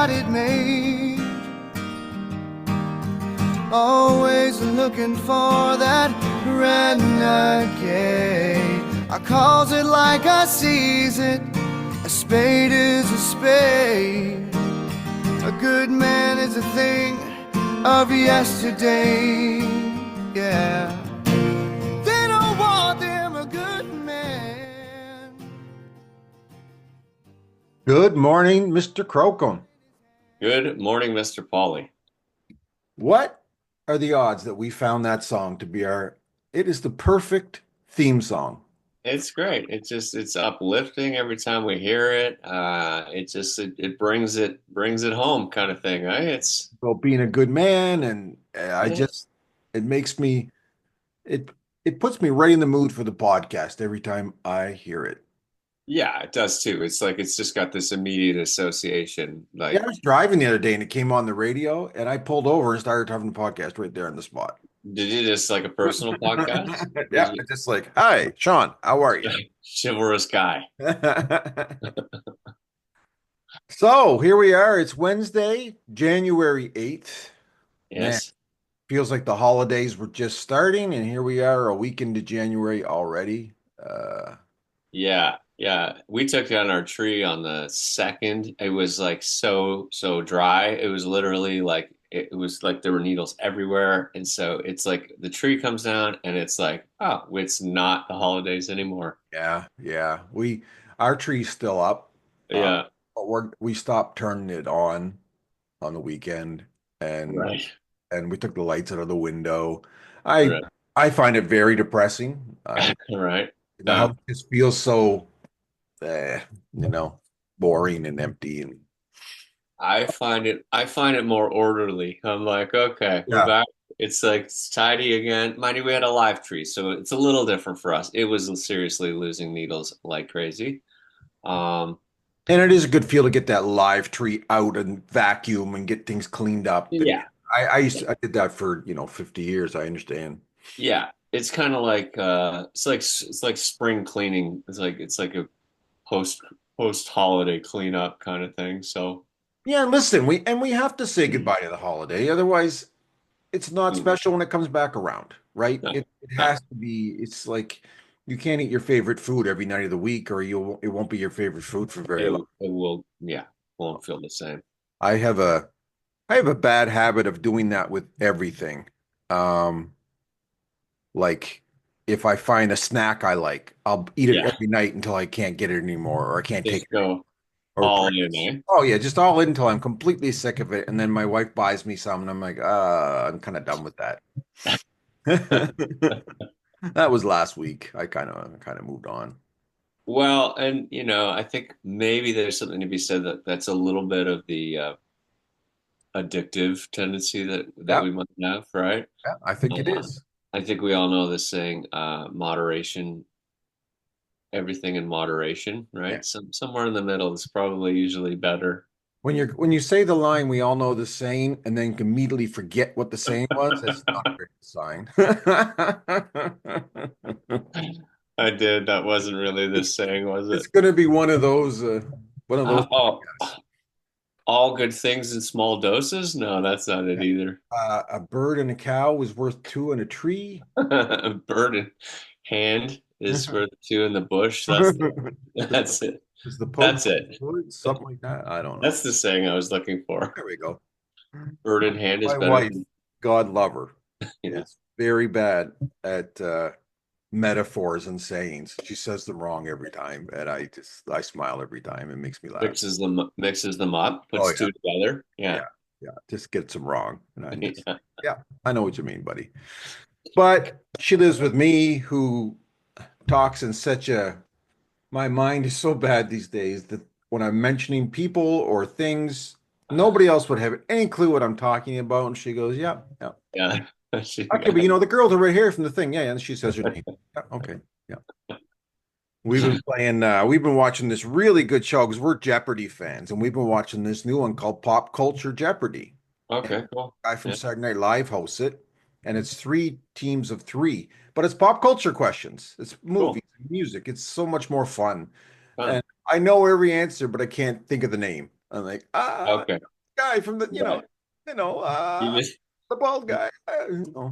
got it made. Always looking for that renegade. I calls it like I sees it. A spade is a spade. A good man is a thing of yesterday. Yeah. They don't want them a good man. Good morning, Mr. Crocombe. Good morning, Mr. Pauly. What are the odds that we found that song to be it is the perfect theme song. It's great. It's uplifting every time we hear it. It brings it home kind of thing, right? About being a good man, and Yeah, it makes me, it, it puts me right in the mood for the podcast every time I hear it. yeah, it does too. It's like it's just got this immediate association. Yeah, I Like, was driving the other day and it came on the radio, and I pulled over and started having the podcast right there on the spot. did you just like a personal podcast? Did Yeah, you, it's just like, hi, Sean, how are you? chivalrous guy. So here we are. It's Wednesday, January 8th. Man, Yes. feels like the holidays were just starting, and here we are a week into January already. Yeah, yeah. We took down our tree on the second. It was like so dry. It was literally like it was like there were needles everywhere. And so it's like the tree comes down and it's like, oh, it's not the holidays anymore. Yeah. Our tree's still up, uh, Yeah, but we stopped turning it on the weekend, and right. we took the lights out of the window. I Right. I find it very depressing. Right. The house just feels so, uh, you know, boring and empty, and I find it more orderly. I'm like, okay, we're yeah. back. It's like it's tidy again. Mind you, we had a live tree, so it's a little different for us. It was seriously losing needles like crazy. Um, And it is a good feel to get that live tree out and vacuum and get things cleaned up. And yeah. I did that for, 50 years. I understand. Yeah, it's kind of like it's like spring cleaning. It's like a post post holiday cleanup kind of thing. So Yeah, listen, we have to say goodbye to the holiday. Otherwise, it's not mm, special when it comes back around, right? no, It no, has to be, it's like you can't eat your favorite food every night of the week, or it won't be your favorite food for very long. it will, yeah, won't feel the same. I have a I have a bad habit of doing that with everything. Um, Like if I find a snack I like, I'll eat it Yeah, every night until I can't get it anymore, or I can't take just it anymore. go Or all in, Pringles. eh? Oh yeah, just all in until I'm completely sick of it. And then my wife buys me some and I'm like, I'm kind of done with that. That was last week. I kind of moved on. Well, and I think maybe there's something to be said that's a little bit of the addictive tendency that Yeah, we might have, right? yeah, I think it Uh, is. I think we all know this saying, moderation, everything in moderation, Yeah. right? Somewhere in the middle is probably usually better. When you say the line, we all know the saying, and then immediately forget what the saying was, that's not a very good sign. I did. That wasn't really this saying, was It's it? gonna be one of those Oh, podcasts. all good things in small doses? No, that's not it Yeah. either. A bird and a cow is worth two in a tree. Bird in hand is Is for the two in the bush. That's it. the poke That's it. bird something like that? I don't know. That's the saying I was looking for. There we go. Bird in hand is My better wife, than, God love her, yeah. is very bad at metaphors and sayings. She says them wrong every time, and I smile every time. It makes me laugh. Mixes them up, Oh puts yeah, two together. yeah, Yeah. yeah. Just gets them wrong, and I'm just Yeah. yeah. I know what you mean, buddy. But she lives with me, who talks in such a my mind is so bad these days that when I'm mentioning people or things, nobody else would have any clue what I'm talking about. And she goes, yeah, yeah. Yeah. Okay, but the girls are right here from the thing. Yeah, yeah. And she says her name. Yeah, okay. Yeah. We've been watching this really good show because we're Jeopardy fans, and we've been watching this new one called Pop Culture Jeopardy. And Okay, cool. a guy from Yeah. Saturday Night Live hosts it, and it's three teams of three, but it's pop culture questions. It's Cool. movies, music. It's so much more fun. Fun. And I know every answer, but I can't think of the name. I'm like, Okay. guy from the, Right. you know, You uh, just, the bald guy.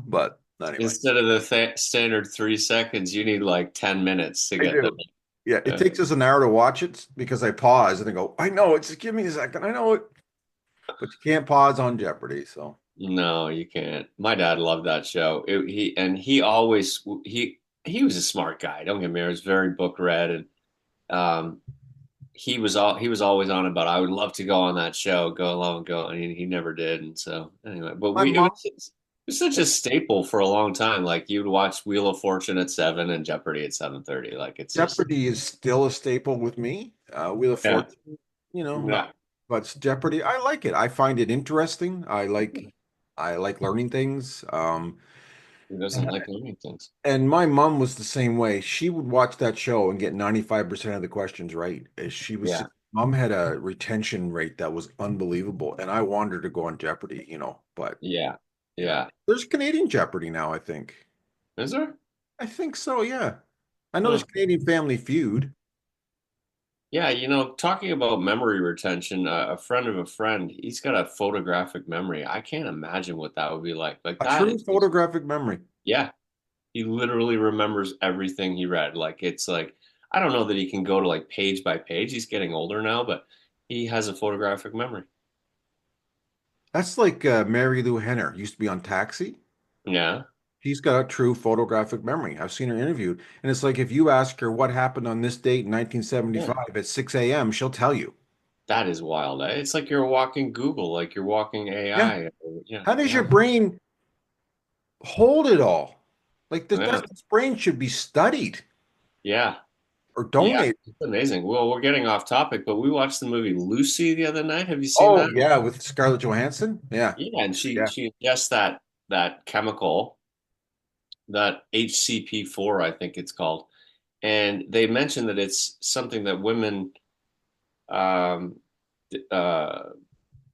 But anyway, instead of the standard 3 seconds, you need like 10 minutes to I get do. there. Yeah, it Uh, takes us an hour to watch it because I pause and I go, I know it. Just give me a second. I know it, but you can't pause on Jeopardy. So no, you can't. My dad loved that show. He always he was a smart guy. Don't get me wrong. He was very book read, and um, he was always on about I would love to go on that show, go along, go, and he never did. And so anyway, but my we mom, it was such a staple for a long time. Like you'd watch Wheel of Fortune at 7 and Jeopardy at 7:30. Like it's just Jeopardy is still a staple with me. Wheel of yeah, Fortune, not, yeah. but Jeopardy, I like it. I find it interesting. I like learning things. Who doesn't like learning things? And my mom was the same way. She would watch that show and get 95% of the questions right. Yeah, Mom had a retention rate that was unbelievable. And I wanted her to go on Jeopardy, but yeah, yeah. yeah. There's Canadian Jeopardy now, I think. Is there? I think so, yeah. I know there's Huh. Canadian Family Feud. Yeah, talking about memory retention, a friend of a friend, he's got a photographic memory. I can't imagine what that would be like. Like A that true is just, photographic memory. yeah, he literally remembers everything he read. Like it's like, I don't know that he can go to like page by page. He's getting older now, but he has a photographic memory. That's like Mary Lou Henner used to be on Taxi. Yeah, She's got a true photographic memory. I've seen her interviewed. And it's like if you ask her what happened on this date in yeah, 1975 at 6 a.m., she'll tell you. that is wild. It's like you're walking Google, like you're walking Yeah. AI. Yeah, How does yeah, your brain hold it all? Like yeah, this brain should be studied yeah. or Yeah, donated. it's amazing. Well, we're getting off topic, but we watched the movie Lucy the other night. Have you seen Oh that? yeah, with Scarlett Johansson. Yeah. Yeah, and Yeah. she ingests that chemical, that HCP4, I think it's called. And they mentioned that it's something that women um, uh,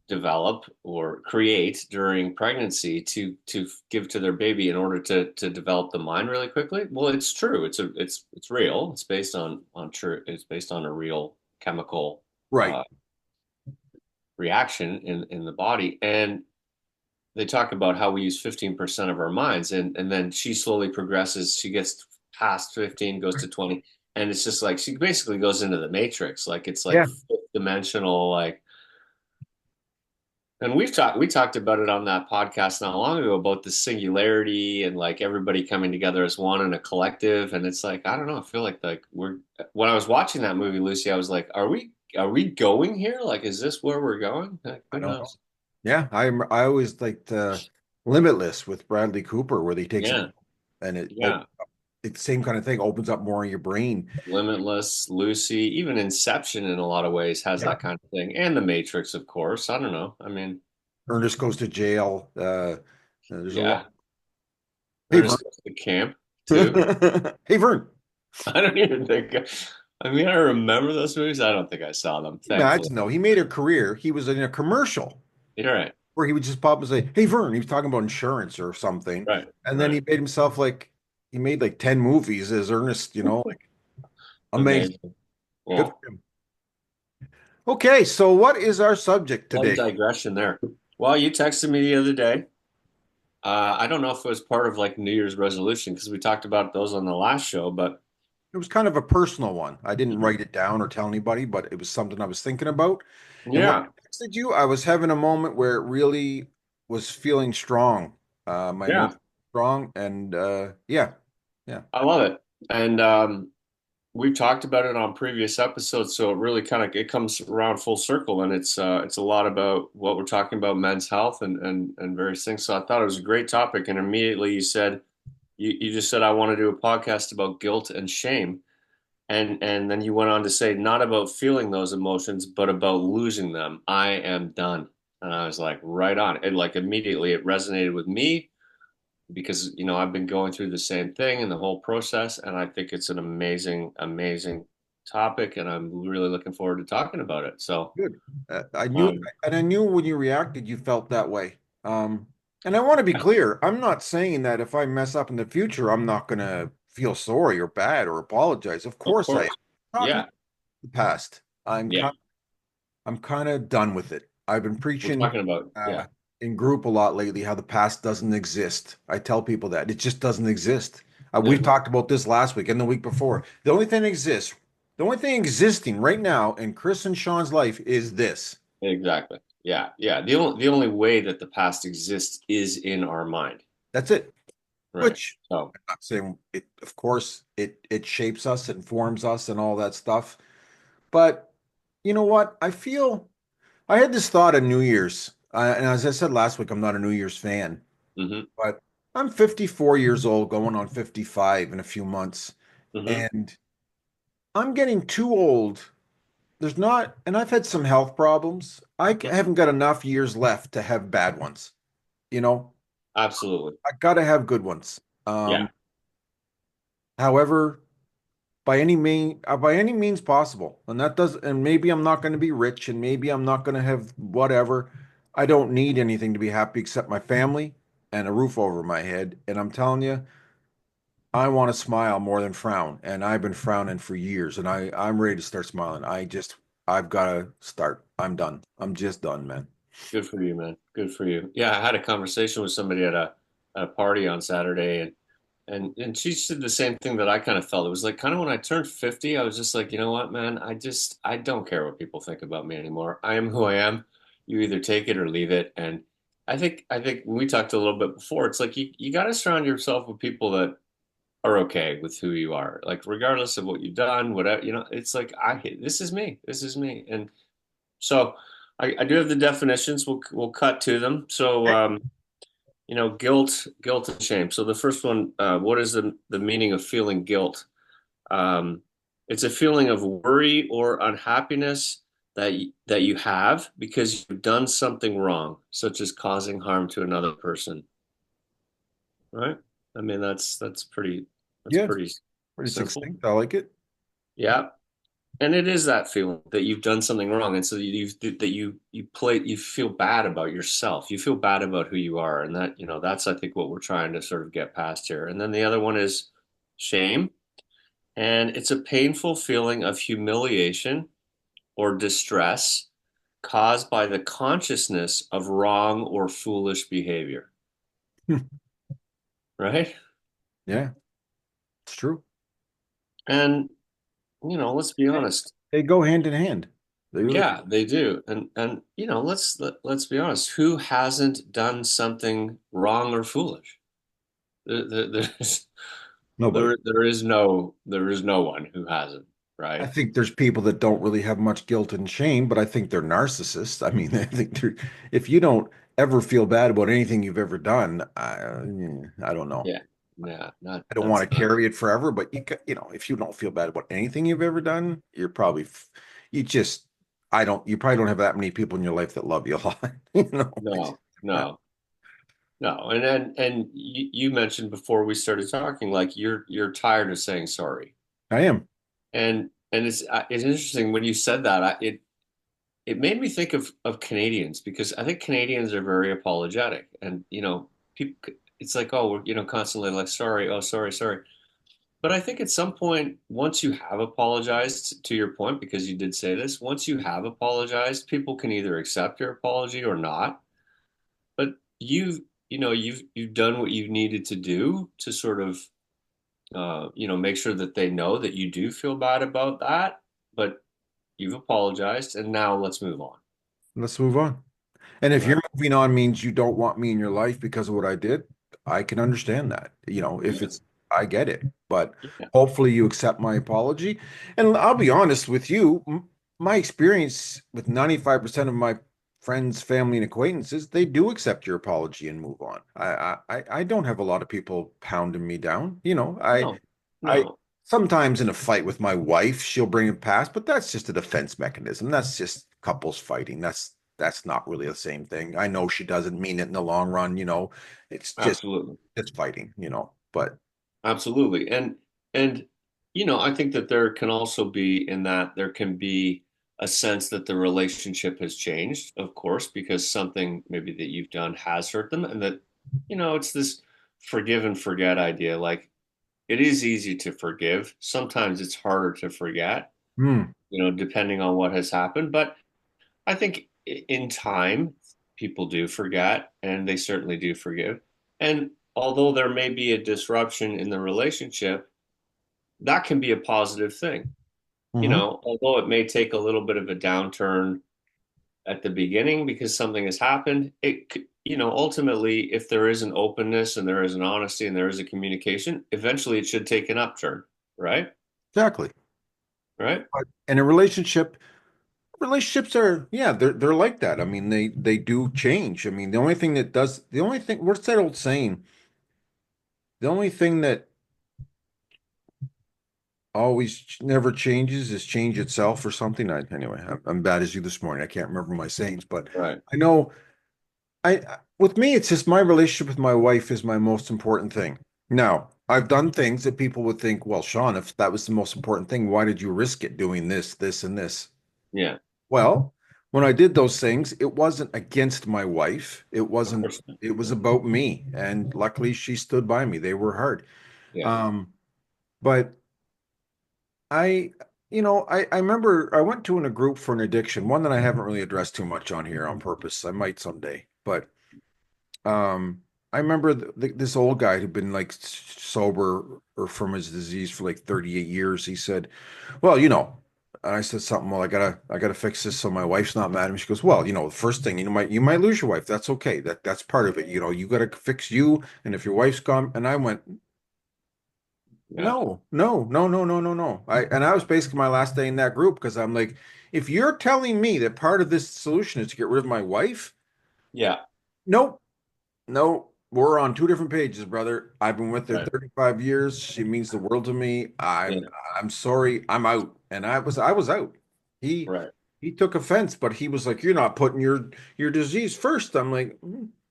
develop or create during pregnancy to give to their baby in order to develop the mind really quickly. Well, it's true. It's real. It's based on true. It's based on a real chemical Right. uh, reaction in the body. And they talk about how we use 15% of our minds, and then she slowly progresses. She gets past 15, goes to 20, and it's just like she basically goes into the matrix. Like it's like Yeah. fifth dimensional, like. And we talked about it on that podcast not long ago about the singularity and like everybody coming together as one in a collective. And it's like, I don't know, I feel like we're when I was watching that movie, Lucy, I was like, are we going here? Like, is this where we're going? Like, I who don't know. knows? Yeah. I always liked Limitless with Bradley Cooper, where he takes it Yeah, and yeah. it's the same kind of thing, opens up more of your brain. Limitless, Lucy, even Inception in a lot of ways has Yeah. that kind of thing. And The Matrix, of course. I don't know. I mean, Ernest Goes to Jail. There's a lot. yeah. Hey, Vern. Ernest Goes to Camp too. Hey, Vern. I don't even think I mean I remember those movies. I don't think I saw them, thankfully. Imagine though, he made a career. He was in a commercial You're right. where he would just pop and say, "Hey, Vern." He was talking about insurance or something, Right. and then Right. he made like 10 movies as Ernest. Like amazing. Amazing. Good Well, for him. Okay, so what is our subject slight today? digression there. Well, you texted me the other day. I don't know if it was part of like New Year's resolution because we talked about those on the last show, but It was kind of a personal one. I didn't write it down or tell anybody, but it was something I was thinking about. And when yeah, I texted you, I was having a moment where it really was feeling strong. My yeah, emotions were strong, and yeah, yeah, I love it. And we've talked about it on previous episodes, so it really kind of it comes around full circle, and it's a lot about what we're talking about, men's health and various things. So I thought it was a great topic, and immediately you said you just said I want to do a podcast about guilt and shame, and then you went on to say not about feeling those emotions, but about losing them. I am done, and I was like, right on. It like immediately it resonated with me because I've been going through the same thing in the whole process, and I think it's an amazing, amazing topic, and I'm really looking forward to talking about it. So, good. um, I knew when you reacted, you felt that way. And I want to be clear. I'm not saying that if I mess up in the future, I'm not going to feel sorry or bad or apologize. Of of course, I am course, talking yeah, about the past. yeah, I'm kind of done with it. I've been We're preaching talking about, uh, yeah, in group a lot lately how the past doesn't exist. I tell people that it just doesn't exist. We've no, talked about this last week and the week before. The only thing existing right now in Chris and Sean's life is this. exactly. Yeah, yeah. The only way that the past exists is in our mind, That's it. right? Which So, I'm not saying it, of course, it shapes us, it informs us, and all that stuff. But you know what? I had this thought on New Year's, and as I said last week, I'm not a New Year's fan, hmm but I'm 54 years old, going on 55 in a few months, hmm and I'm getting too old. There's not, and I've had some health problems. Haven't got enough years left to have bad ones. You know, absolutely. I gotta have good ones. Yeah, However, by any means possible, and that does, and maybe I'm not going to be rich, and maybe I'm not going to have whatever. I don't need anything to be happy except my family and a roof over my head. And I'm telling you, I want to smile more than frown, and I've been frowning for years, and I'm ready to start smiling. I've got to start. I'm done. I'm just done, man. good for you, man. Good for you. Yeah, I had a conversation with somebody at a party on Saturday, and she said the same thing that I kind of felt. It was like kind of when I turned 50, I was just like, you know what, man, I don't care what people think about me anymore. I am who I am. You either take it or leave it. And I think when we talked a little bit before, it's like you got to surround yourself with people that are okay with who you are. Like regardless of what you've done, whatever, it's like this is me. This is me. And so I do have the definitions. We'll cut to them. So guilt and shame. So the first one, what is the meaning of feeling guilt? Um, it's a feeling of worry or unhappiness that you have because you've done something wrong, such as causing harm to another person. Right? I mean, that's Yeah, pretty pretty simple. succinct. I like it. Yeah. And it is that feeling that you've done something wrong, and so you feel bad about yourself. You feel bad about who you are, and that's I think what we're trying to sort of get past here. And then the other one is shame, and it's a painful feeling of humiliation or distress caused by the consciousness of wrong or foolish behavior. Right? Yeah, it's true. And let's be honest. They go hand in hand. They really do. Yeah, they do. And let's be honest. Who hasn't done something wrong or foolish? There's Nobody. there is no one who hasn't, I right? think there's people that don't really have much guilt and shame, but I think they're narcissists. I mean, I think if you don't ever feel bad about anything you've ever done, I don't know. Yeah. Yeah, not I don't want that's to not carry it forever, but if you don't feel bad about anything you've ever done, you're probably, you just, you probably don't have that many people in your life that love you a lot. no, no, no. And you mentioned before we started talking, like you're tired of saying sorry. I am. And it's interesting when you said that, it made me think of Canadians because I think Canadians are very apologetic, and people, it's like, oh, we're constantly like sorry, oh sorry, sorry. But I think at some point, once you have apologized, to your point, because you did say this, once you have apologized, people can either accept your apology or not. But you've done what you needed to do to sort of make sure that they know that you do feel bad about that, but you've apologized, and now let's move on. Let's move on. And if Right? you're moving on means you don't want me in your life because of what I did, I can understand that. If Yeah. I get it. But Yeah. hopefully you accept my apology. And I'll be honest with you, my experience with 95% of my friends, family, and acquaintances, they do accept your apology and move on. I don't have a lot of people pounding me down. No, I no, sometimes in a fight with my wife, she'll bring it past, but that's just a defense mechanism. That's just couples fighting. That's not really the same thing. I know she doesn't mean it in the long run. It's just absolutely. it's fighting. But Absolutely. And I think that there can also be in that there can be a sense that the relationship has changed, of course, because something maybe that you've done has hurt them, and that it's this forgive and forget idea. Like it is easy to forgive. Sometimes it's harder to forget, hmm, depending on what has happened. But I think in time, people do forget, and they certainly do forgive. And although there may be a disruption in the relationship, that can be a positive thing. Hmm. Although it may take a little bit of a downturn at the beginning because something has happened, ultimately, if there is an openness and there is an honesty and there is a communication, eventually it should take an upturn, right? Exactly. Right? But in a relationship, relationships are, yeah, they're like that. I mean, they do change. I mean, the only thing, what's that old saying? The only thing that never changes is change itself or something. Anyway, I'm bad as you this morning. I can't remember my sayings, but Right. I know with me, it's just my relationship with my wife is my most important thing. Now, I've done things that people would think, well, Sean, if that was the most important thing, why did you risk it doing this, this, and this? Yeah. Well, when I did those things, it wasn't against my wife. Of course. It was about me. And luckily she stood by me. They were hard. Yeah. Um, but I, I remember I went to in a group for an addiction, one that I haven't really addressed too much on here on purpose. I might someday, but um, I remember this old guy who'd been like sober or from his disease for like 38 years. He said, "Well, and I said something. Well, I gotta fix this so my wife's not mad at me." She goes, "Well, the first thing you might lose your wife. That's okay. That's part of it. You gotta fix you. And if your wife's gone," and I went, Yeah. "No, no, no, no, no, no, no." I was basically my last day in that group because I'm like, if you're telling me that part of this solution is to get rid of my wife, Yeah. nope. No, we're on two different pages, brother. I've been with her Right. 35 years. She means the world to me. I'm Yeah. I'm sorry. I'm out. And I was out. He Right. he took offense, but he was like, "You're not putting your disease first." I'm like,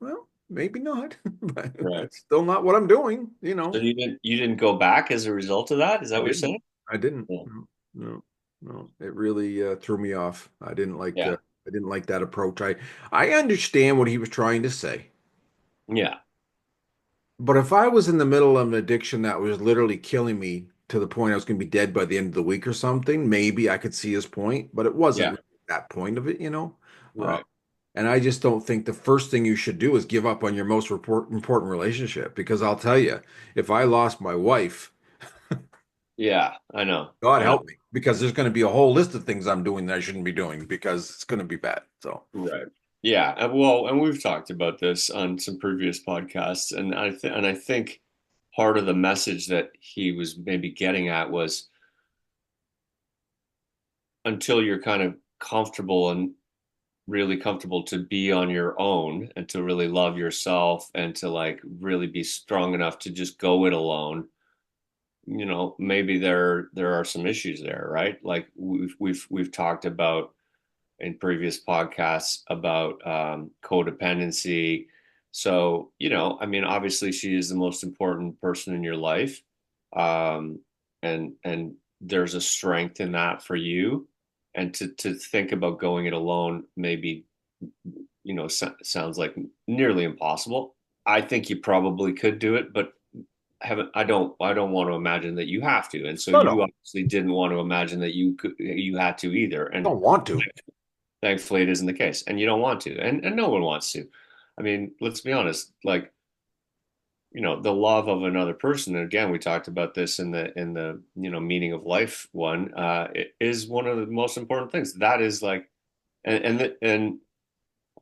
well, maybe not, but Right. that's still not what I'm doing, So you didn't go back as a result of that? Is that I what you're didn't. saying? I didn't. Yeah. No, no, no. It really threw me off. Yeah. I didn't like that approach. I understand what he was trying to say. Yeah. But if I was in the middle of an addiction that was literally killing me to the point I was going to be dead by the end of the week or something, maybe I could see his point, but it wasn't Yeah. really that point of it. Uh, Right. and I just don't think the first thing you should do is give up on your most important relationship because I'll tell you, if I lost my wife, Yeah. I know. God I know. help me, because there's going to be a whole list of things I'm doing that I shouldn't be doing because it's going to be bad. So, Right. Yeah. And we've talked about this on some previous podcasts, and I think part of the message that he was maybe getting at was until you're kind of comfortable and really comfortable to be on your own and to really love yourself and to like really be strong enough to just go it alone, maybe there are some issues there, right? Like we've talked about in previous podcasts about codependency. So, I mean, obviously she is the most important person in your life. Um, and there's a strength in that for you. And to think about going it alone maybe, sounds like nearly impossible. I think you probably could do it, but haven't I don't want to imagine that you have to. And so no, you no, obviously didn't want to imagine that you had to either. I And don't want to. thankfully, it isn't the case, and you don't want to, and no one wants to. I mean, let's be honest. Like, the love of another person. And again, we talked about this in the meaning of life one. It is one of the most important things. That is like, and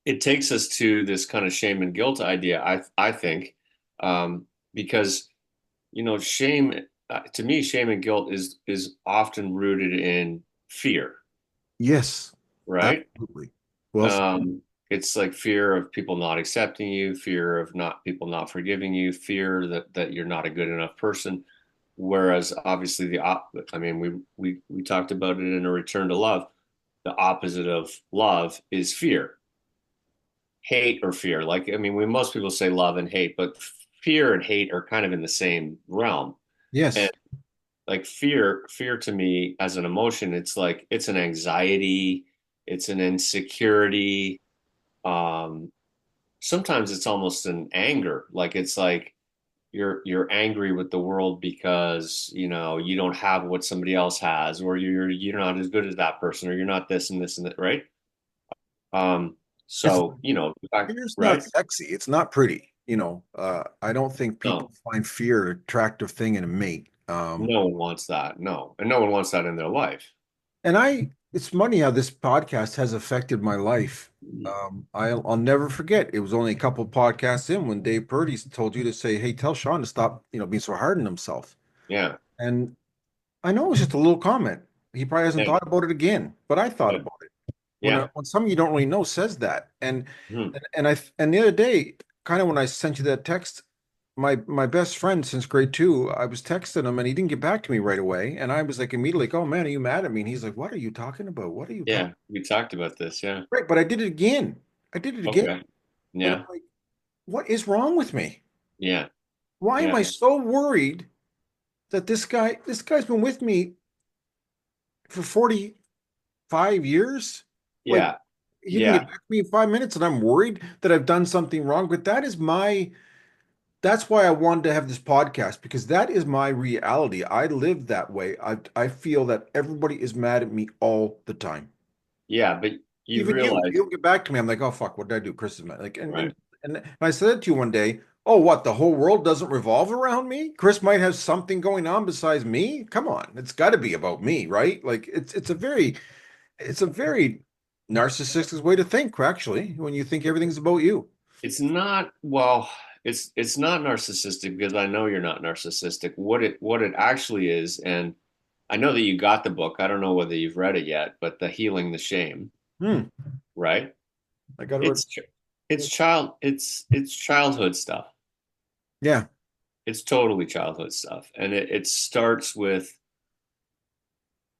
it takes us to this kind of shame and guilt idea. I think, because shame to me, shame and guilt is often rooted in fear, Yes, right? absolutely. Well, Um, it's like fear of people not accepting you, fear of not people not forgiving you, fear that you're not a good enough person. Whereas obviously I mean, we talked about it in a return to love. The opposite of love is fear, hate or fear. Like, I mean, most people say love and hate, but fear and hate are kind of in the same realm. And yes, like fear to me as an emotion, it's like it's an anxiety, it's an insecurity. Um, Sometimes it's almost an anger, like it's like you're angry with the world because you don't have what somebody else has, or you're not as good as that person, or you're not this and this and that, right? It's So, you know, fear's not right? sexy. It's not pretty. I don't think people No, find fear an attractive thing in a mate. no one wants that. No, and no one wants that in their life. And it's funny how this podcast has affected my life. I'll never forget. It was only a couple podcasts in when Dave Purdy told you to say, "Hey, tell Sean to stop, being so hard on himself." Yeah, And I know it was just a little comment. He probably hasn't yeah, thought about it again, but I thought yeah, about it. yeah. When someone you don't really know says that, Mhm. and the other day, kind of when I sent you that text, my best friend since grade two, I was texting him and he didn't get back to me right away, and I was like immediately like, "Oh man, are you mad at me?" And he's like, "What are you talking about? What are you talking?" Yeah, we talked about this. Yeah. Right, but I did it again. I did it again, Okay. and I'm Yeah, like, "What is wrong with me? yeah, Why am yeah, I so worried that this guy's been with me for 45 years? Like yeah, he can get yeah, back to me in 5 minutes, and I'm worried that I've done something wrong. But that's why I wanted to have this podcast because that is my reality. I live that way. I feel that everybody is mad at me all the time. yeah. But you Even you, if realize, you don't get back to me, I'm like, oh fuck, what did I do? Chris is mad. Like, right? and I said it to you one day. Oh, what? The whole world doesn't revolve around me? Chris might have something going on besides me. Come on, it's got to be about me, right? Like, it's a very narcissistic way to think, actually, when you think everything's about you. It's not, well, it's not narcissistic because I know you're not narcissistic. What it actually is, and I know that you got the book. I don't know whether you've read it yet, but the Healing the Shame, Hmm. right? I got to. It's it's childhood stuff. Yeah. It's totally childhood stuff. And it starts with,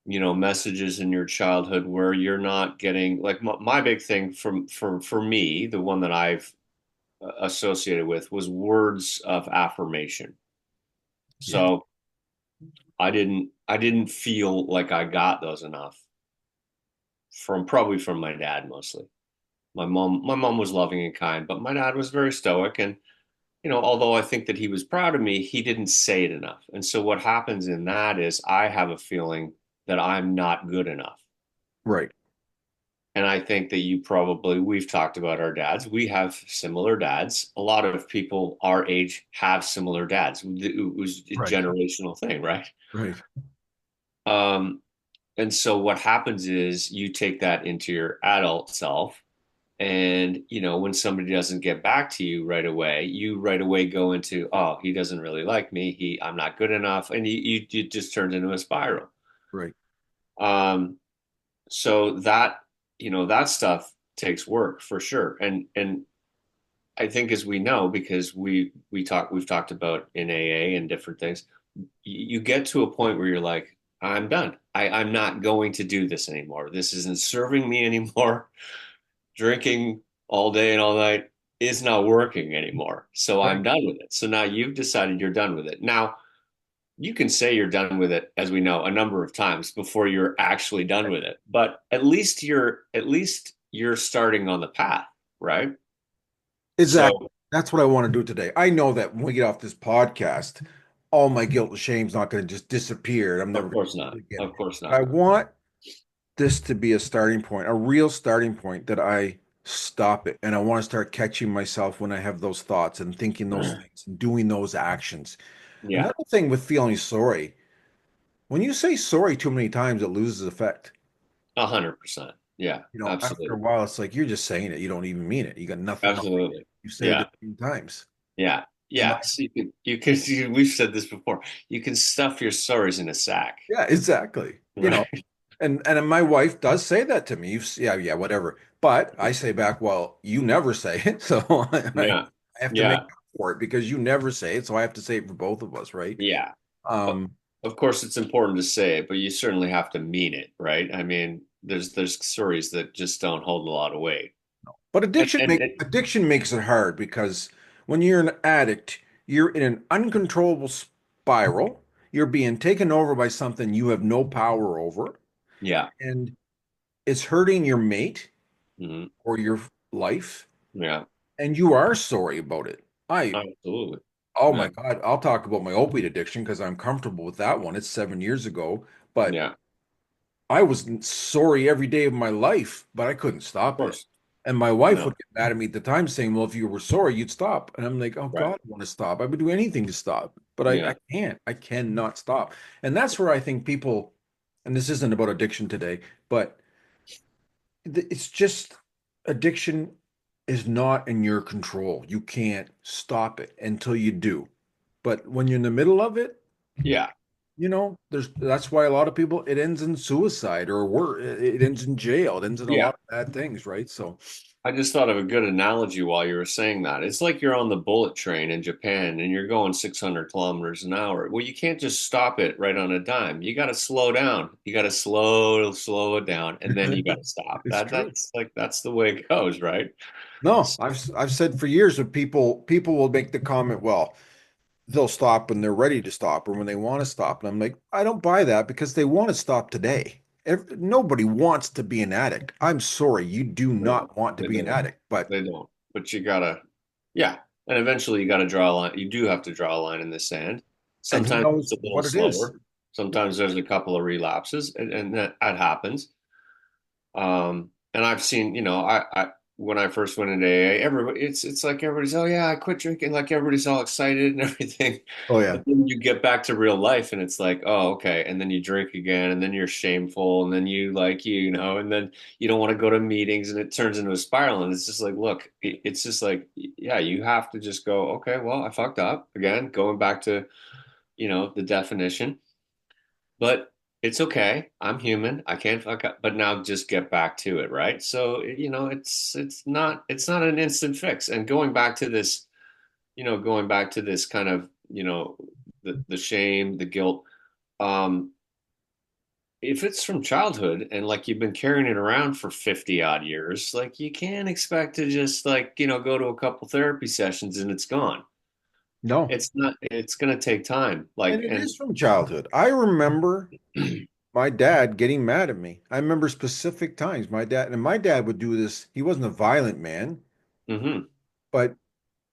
messages in your childhood where you're not getting like my big thing for me, the one that I've associated with was words of affirmation. Yeah. So I didn't feel like I got those enough probably from my dad mostly. My mom was loving and kind, but my dad was very stoic. And although I think that he was proud of me, he didn't say it enough. And so what happens in that is I have a feeling that I'm not good enough. Right. And I think that we've talked about our dads. We have similar dads. A lot of people our age have similar dads. It was a Right. generational thing, right? Right. Um, and so what happens is you take that into your adult self. And, when somebody doesn't get back to you right away, you right away go into, oh, he doesn't really like me. I'm not good enough. And you just turned into a spiral. Right. Um, so that stuff takes work for sure. And I think as we know, because we've talked about in AA and different things, you get to a point where you're like, I'm done. I'm not going to do this anymore. This isn't serving me anymore. Drinking all day and all night is not working anymore. So Right. I'm done with it. So now you've decided you're done with it. Now you can say you're done with it, as we know, a number of times before you're actually done with it. But at least you're starting on the path, right? Exactly. So That's what I want to do today. I know that when we get off this podcast, all my guilt and shame's not going to just disappear. I'm never of going course to do not. it again. Of course I not. want this to be a starting point, a real starting point that I stop it. And I want to start catching myself when I have those thoughts and thinking those things and doing those actions. Yeah, Another thing with feeling sorry, when you say sorry too many times, it loses effect. 100%. Yeah, After a absolutely. while, it's like you're just saying it. You don't even mean it. You got nothing behind it. Absolutely. You say it Yeah. a million times. Yeah. And Yeah. So we've said this before. You can stuff your sorries in a sack. yeah, exactly. Right. And my wife does say that to me. Yeah, yeah, whatever. But I say back, well, you never say it, so I Yeah. have to make Yeah. up for it because you never say it, so I have to say it for both of us, right? Yeah. O- Um, Of course, it's important to say it, but you certainly have to mean it, right? I mean, there's stories that just don't hold a lot of weight. but And, and, and addiction makes it hard because when you're an addict, you're in an uncontrollable spiral. You're being taken over by something you have no power over, yeah. and it's hurting your mate Hmm. or your life, Yeah. and you are sorry about it. Absolutely. Oh Yeah. my God, I'll talk about my opiate addiction because I'm comfortable with that one. It's 7 years ago, but Yeah. I was sorry every day of my life, but I couldn't Of stop it. course. And my you wife know, would get mad at me at the time saying, well, if you were sore, you'd stop. And I'm like, oh right. God, I want to stop. I would do anything to stop, but I Yeah. can't. I cannot stop. And that's where I think people, and this isn't about addiction today, but it's just addiction is not in your control. You can't stop it until you do. But when you're in the middle of it, Yeah. that's why a lot of people it ends in suicide or worse, it ends in jail, it ends in a Yeah. lot of bad things, right? So I just thought of a good analogy while you were saying that. It's like you're on the bullet train in Japan and you're going 600 kilometers an hour. Well, you can't just stop it right on a dime. You got to slow down. You got to slow it down, and then you got to stop. it's true. That's the way it goes, right? No, I've said for years that people will make the comment, well, they'll stop when they're ready to stop or when they want to stop. And I'm like, I don't buy that because they want to stop today. Nobody wants to be an addict. I'm sorry, you do No, not want to they be an don't. addict, but They don't. But you gotta, yeah. And eventually you gotta draw a line. You do have to draw a line in the sand. and he Sometimes it's knows a little what it is. slower. Sometimes there's a couple of relapses, and that happens. And I've seen, I when I first went into AA, everybody, it's like everybody's, oh yeah, I quit drinking, like everybody's all excited and everything. Oh yeah. But then you get back to real life, and it's like, oh okay, and then you drink again, and then you're shameful, and then and then you don't want to go to meetings, and it turns into a spiral, and it's just like, look, it's just like, yeah, you have to just go, okay, well, I fucked up again, going back to, the definition. But it's okay. I'm human. I can't fuck up, but now just get back to it, right? So, it's not an instant fix. And going back to this kind of, the shame, the guilt, um, if it's from childhood and like you've been carrying it around for 50 odd years, like you can't expect to just like, go to a couple therapy sessions and it's gone. No. It's not, it's going to take time. And Like, it and is from childhood. I remember my dad getting mad at me. I remember specific times my dad would do this. He wasn't a violent man, mhm. but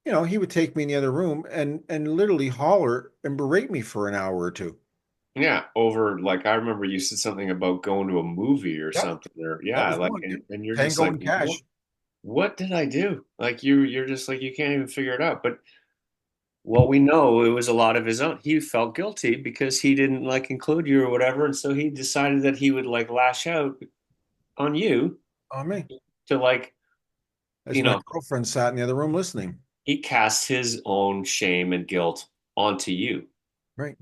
he would take me in the other room and literally holler and berate me for an hour or two. Yeah, over like I remember you said something about going to a movie or Yep, something, or that yeah, was like one. Yep. and you're just Tango like, and Cash. what did I do? Like you're just like you can't even figure it out. But what we know, it was a lot of his own. He felt guilty because he didn't like include you or whatever, and so he decided that he would like lash out on you On me. to like, As you my know, girlfriend sat in the other room listening. he cast his own shame and guilt onto you, Right.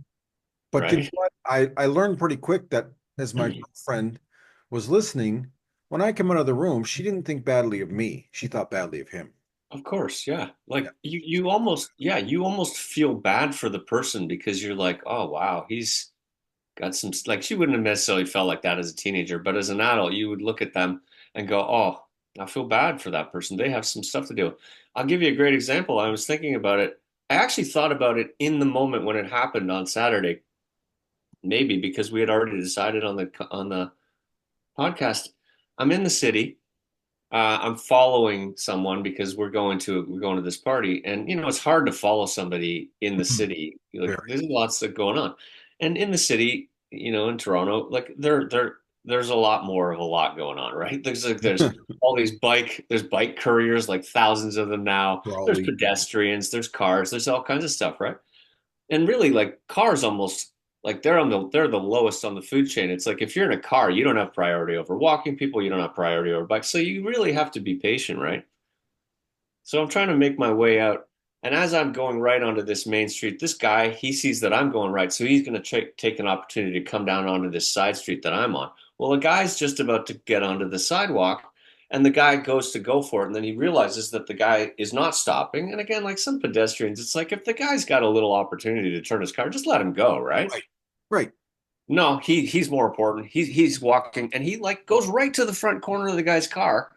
But you know right? what? I learned pretty quick that as my girlfriend was listening, when I come out of the room, she didn't think badly of me. She thought badly of him. Of course, yeah. Yeah. Like you almost feel bad for the person because you're like, oh wow, he's got some like she wouldn't have necessarily felt like that as a teenager, but as an adult, you would look at them and go, oh, I feel bad for that person. They have some stuff to do. I'll give you a great example. I was thinking about it. I actually thought about it in the moment when it happened on Saturday, maybe because we had already decided on the podcast. I'm in the city. I'm following someone because we're going to this party, and it's hard to follow somebody in the city. Like Very. there's lots of going on, and in the city, in Toronto, like there's a lot more of a lot going on, right? There's all these there's bike couriers, like thousands of them now. There's Probably. pedestrians, there's cars, there's all kinds of stuff, right? And really like cars almost like they're the lowest on the food chain. It's like if you're in a car, you don't have priority over walking people, you don't have priority over bikes. So you really have to be patient, right? So I'm trying to make my way out. And as I'm going right onto this main street, this guy, he sees that I'm going right. So he's going to take an opportunity to come down onto this side street that I'm on. Well, the guy's just about to get onto the sidewalk and the guy goes to go for it. And then he realizes that the guy is not stopping. And again, like some pedestrians, it's like if the guy's got a little opportunity to turn his car, just let him go, right? Right. Right. No, he's more important. He's walking and he like goes right to the front corner of the guy's car.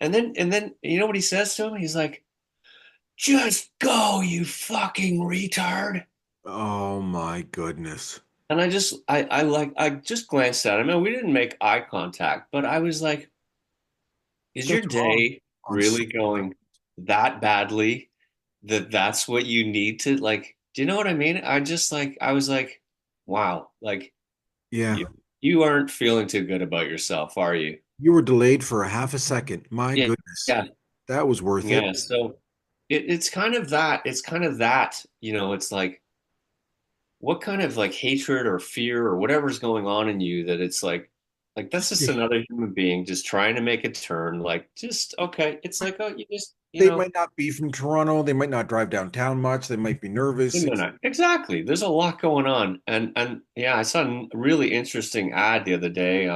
And then you know what he says to him? He's like, just go, you fucking retard. Oh my goodness. And I just glanced at him and we didn't make eye contact, but I was like, is your That's wrong day on so really many levels. going that badly that that's what you need to like, do you know what I mean? I was like, wow, like Yeah. you you aren't feeling too good about yourself, are you? You were delayed for a half a second. My Yeah, goodness. yeah, That was worth it. yeah. So it's kind of that. It's kind of that. It's like what kind of like hatred or fear or whatever's going on in you that it's like that's Just just another human being just trying to make a turn. Like just okay. It's like oh, you just they might not be from Toronto. They might not drive downtown much. They might be nervous. no, no, exactly. There's a lot going on, and yeah, I saw a really interesting ad the other day.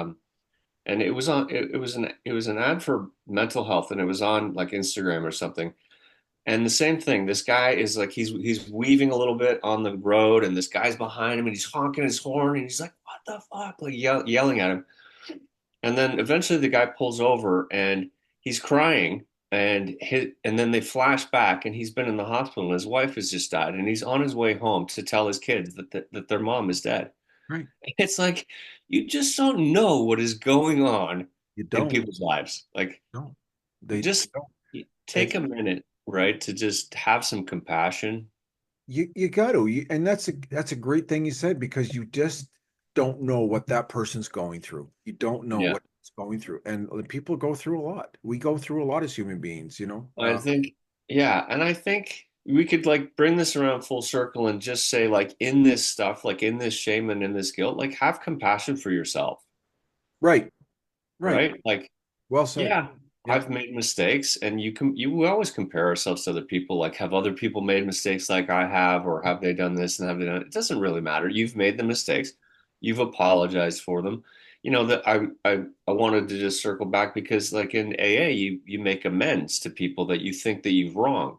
And it was on. It was an ad for mental health, and it was on like Instagram or something. And the same thing. This guy is like he's weaving a little bit on the road, and this guy's behind him, and he's honking his horn, and he's like, "What the fuck?" Like yelling at him. And then eventually the guy pulls over, and he's crying, and then they flash back, and he's been in the hospital, and his wife has just died, and he's on his way home to tell his kids that their mom is dead. Right. It's like you just don't know what is going on You in don't. people's lives. Like No. They just don't. take And a minute, right, to just have some compassion. you got to. And that's a great thing you said because you just don't know what that person's going through. You don't know Yeah. what it's going through. And people go through a lot. We go through a lot as human beings, I think, yeah, and I think we could like bring this around full circle and just say like in this stuff, like in this shame and in this guilt, like have compassion for yourself, Right. Right. right? Like Well said. yeah, Yeah. I've made mistakes, and we always compare ourselves to other people. Like, have other people made mistakes like I have, or have they done this and have they done it? It doesn't really matter. You've made the mistakes, you've apologized for them. That I wanted to just circle back because like in AA, you make amends to people that you think that you've wronged.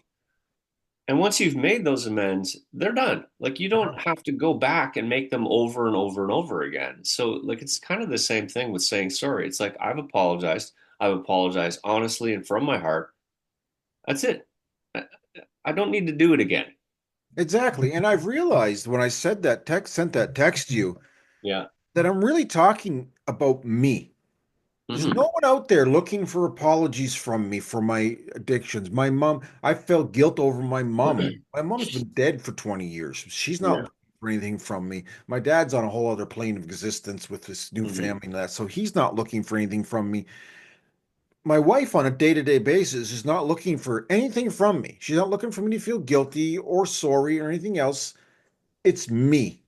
And once you've made those amends, they're done. Like you don't have to go back and make them over and over and over again. So like it's kind of the same thing with saying sorry. It's like I've apologized. I've apologized honestly and from my heart. That's it. I don't need to do it again. Exactly. And I've realized when I sent that text to you, Yeah. that I'm really talking about me. There's Hmm. no one out there looking for apologies from me for my addictions. My mom, I felt guilt over my mom. My mom's been dead for 20 years. She's not Yeah. looking for anything from me. My dad's on a whole other plane of existence with this new Hmm. family and that, so he's not looking for anything from me. My wife on a day-to-day basis is not looking for anything from me. She's not looking for me to feel guilty or sorry or anything else. It's me,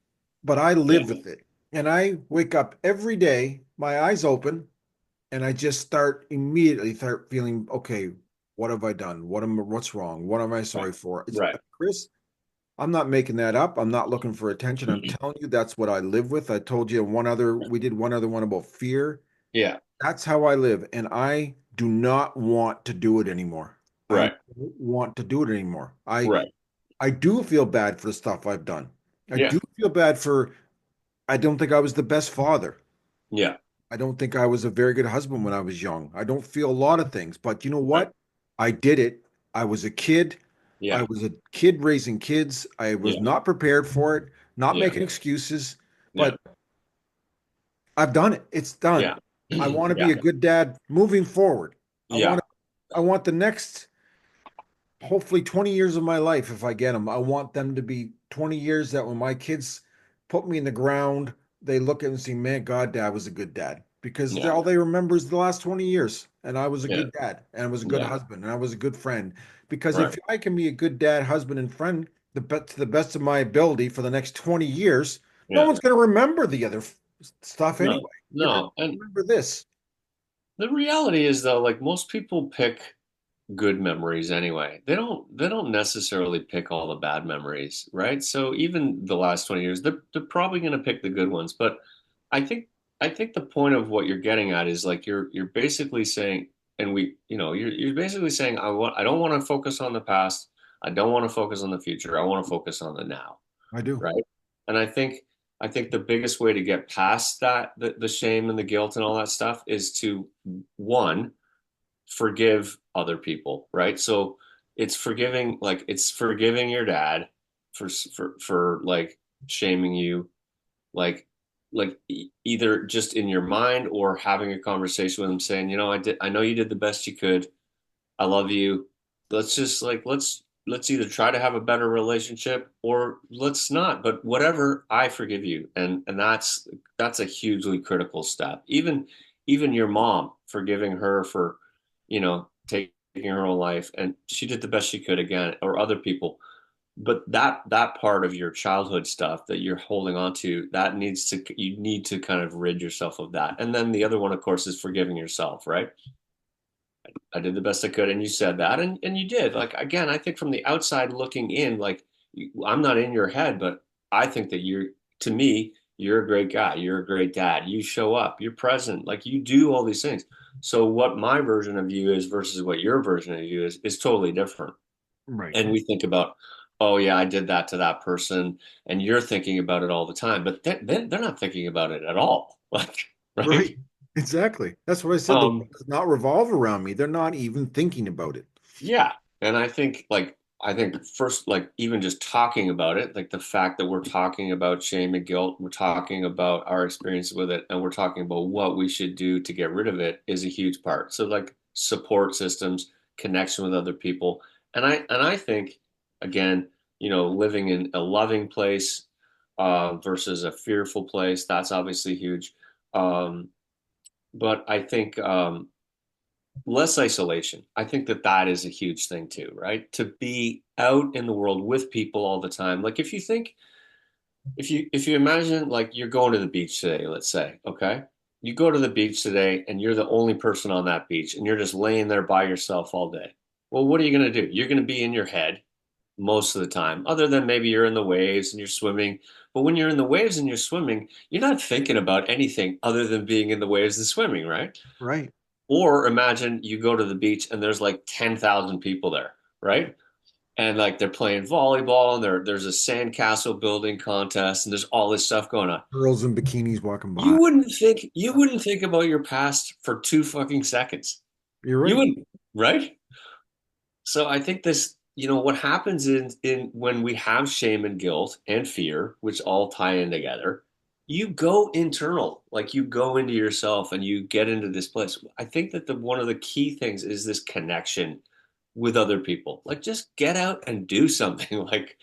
but I live Yeah. with it. And I wake up every day, my eyes open, and I just start feeling, okay, what have I done? What's wrong? What am I Right. sorry for? It's Right. Chris, I'm not making that up. I'm not looking for attention. I'm telling you that's what I live with. I told you we did one other one about fear. Yeah. That's how I live, and I do not want to do it anymore. I Right. don't want to do it anymore. Right. I do feel bad for the stuff I've done. I Yeah. do feel bad for I don't think I was the best father. Yeah. I don't think I was a very good husband when I was young. I don't feel a lot of things, but you know Right. what? I did it. I was a kid. I Yeah. was a kid raising kids. I was Yeah. not prepared for it, not Yeah. making excuses, Yeah. but I've done it. It's done. Yeah. I want to be Yeah. a good dad moving forward. I want Yeah. to, I want the next hopefully 20 years of my life if I get them. I want them to be 20 years that when my kids put me in the ground, they look at it and say, man, God, dad was a good dad. Because Yeah. all they remember is the last 20 years. And I was a Yeah. good dad, and I was a good Yeah. husband, and I was a good friend. Because if Right. I can be a good dad, husband, and friend to the best of my ability for the next 20 years, no Yeah. one's going to remember the other stuff No. anyway. They're going to No. And remember this. the reality is though, like most people pick good memories anyway. They don't necessarily pick all the bad memories, right? So even the last 20 years, they're probably going to pick the good ones. But I think I think the point of what you're getting at is like you're basically saying, and you're basically saying I don't want to focus on the past. I don't want to focus on the future. I want to focus on the now, I do. right? And I think the biggest way to get past that, the shame and the guilt and all that stuff is to one, forgive other people, right? So it's forgiving your dad for like shaming you, either just in your mind or having a conversation with him saying, I know you did the best you could. I love you. Let's just like let's either try to have a better relationship or let's not. But whatever, I forgive you. And that's a hugely critical step. even your mom, forgiving her for, taking her own life, and she did the best she could again, or other people. But that part of your childhood stuff that you're holding on to, you need to kind of rid yourself of that. And then the other one, of course, is forgiving yourself, right? I did the best I could, and you said that, and you did. Like again, I think from the outside looking in, like I'm not in your head, but I think that to me, you're a great guy. You're a great dad. You show up. You're present. Like you do all these things. So what my version of you is versus what your version of you is totally different. Right. And we think about, oh yeah, I did that to that person, and you're thinking about it all the time, but they're not thinking about it at all. Like, right? Right. Exactly. That's what I said. The world Um, does not revolve around me. They're not even thinking about it. Yeah. And I think first, like even just talking about it, like the fact that we're talking about shame and guilt, we're talking about our experience with it, and we're talking about what we should do to get rid of it is a huge part. So like support systems, connection with other people. And I think again, living in a loving place versus a fearful place, that's obviously huge. Um, but I think less isolation. I think that is a huge thing too, right? To be out in the world with people all the time. Like if you imagine like you're going to the beach today, let's say, okay? You go to the beach today and you're the only person on that beach and you're just laying there by yourself all day. Well, what are you going to do? You're going to be in your head most of the time, other than maybe you're in the waves and you're swimming. But when you're in the waves and you're swimming, you're not thinking about anything other than being in the waves and swimming, right? Right. Or imagine you go to the beach and there's like 10,000 people there, right? And like they're playing volleyball and there's a sandcastle building contest and there's all this stuff going on. Girls in bikinis walking You by. wouldn't think you wouldn't think about your past for 2 fucking seconds. You're You right. wouldn't, right? So I think what happens in when we have shame and guilt and fear, which all tie in together, you go internal, like you go into yourself and you get into this place. I think that the one of the key things is this connection with other people. Like just get out and do something. Like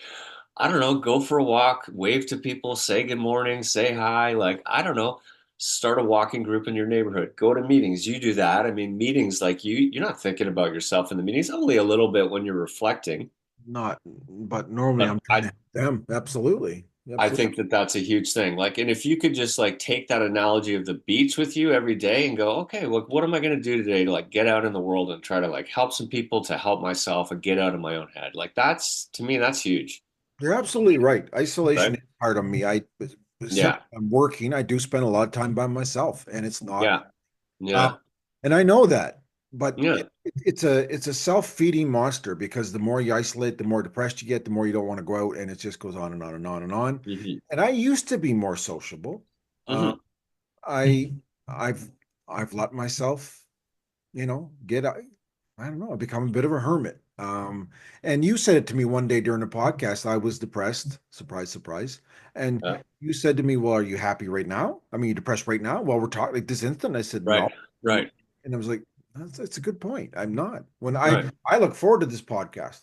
I don't know, go for a walk, wave to people, say good morning, say hi. Like I don't know, start a walking group in your neighborhood, go to meetings. You do that. I mean, meetings like you're not thinking about yourself in the meetings, only a little bit when you're reflecting. Not, but normally But I'm trying to help them. Absolutely. I Absolutely. think that that's a huge thing. Like, and if you could just like take that analogy of the beach with you every day and go, okay, look, what am I going to do today to like get out in the world and try to like help some people to help myself and get out of my own head? Like that's to me, that's huge, You're absolutely right. Isolation right? is hard on me. Since Yeah, I'm working, I do spend a lot of time by myself, and it's not. yeah, Uh, yeah, and I know that, but yeah. it's a self-feeding monster because the more you isolate, the more depressed you get, the more you don't want to go out, and it just goes on and on and on and on. Hmm. And I used to be more sociable. Uh, Hmm. I I've let myself, get I don't know, I've become a bit of a hermit. And you said it to me one day during the podcast. I was depressed. Surprise, surprise. And Yeah, you said to me, "Well, are you happy right now? I mean, you depressed right now while we're talking like this instant?" I said, "No." right, right, And I was like, that's a good point. I'm not. When right. I look forward to this podcast.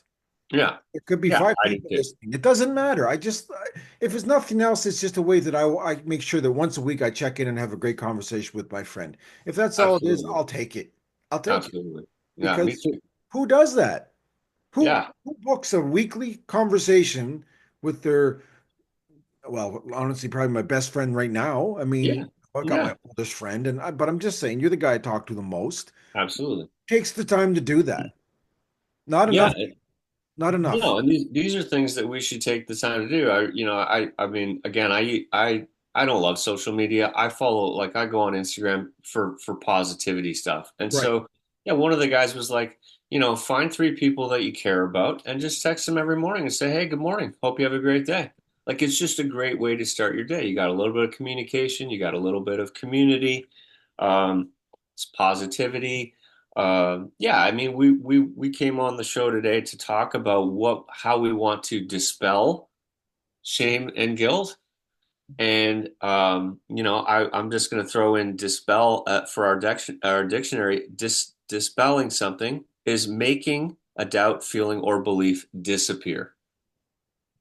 Yeah, There could be yeah, five I do people too. listening. It doesn't matter. If it's nothing else, it's just a way that I make sure that once a week I check in and have a great conversation with my friend. If that's all it is, Absolutely, I'll take it. I'll take it absolutely. Yeah, me because too. who does that? Who Yeah, who books a weekly conversation with their, well, honestly, probably my best friend right now. I yeah, mean, I got yeah, my oldest friend, but I'm just saying, you're the guy I talk to the most. absolutely. Takes the time to do that. Not Yeah, enough. Not enough. no, and these are things that we should take the time to do. I mean, again, I don't love social media. I follow like I go on Instagram for positivity stuff. And Right. so, yeah, one of the guys was like, find three people that you care about and just text them every morning and say, "Hey, good morning. Hope you have a great day." Like it's just a great way to start your day. You got a little bit of communication, you got a little bit of community, it's positivity. Yeah, I mean, we came on the show today to talk about how we want to dispel shame and guilt, and I'm just going to throw in dispel for our dictionary. Dispelling something is making a doubt, feeling, or belief disappear.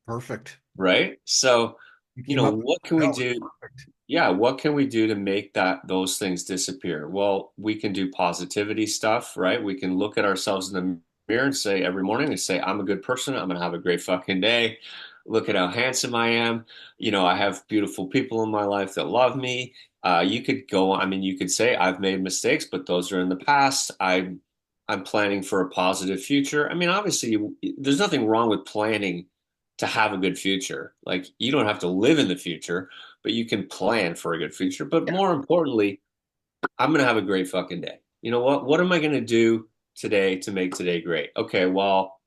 Perfect. Right? So, You came up with what can we that was do? perfect. yeah, what can we do to make those things disappear? Well, we can do positivity stuff, right? We can look at ourselves in the mirror and say every morning and say, I'm a good person. I'm gonna have a great fucking day. Look at how handsome I am. I have beautiful people in my life that love me. You could go, I mean, you could say I've made mistakes, but those are in the past. I'm planning for a positive future. I mean, obviously, there's nothing wrong with planning to have a good future. Like, you don't have to live in the future, but you can plan for a good future. But more importantly, I'm gonna have a great fucking day. You know what? What am I gonna do today to make today great? Okay, well,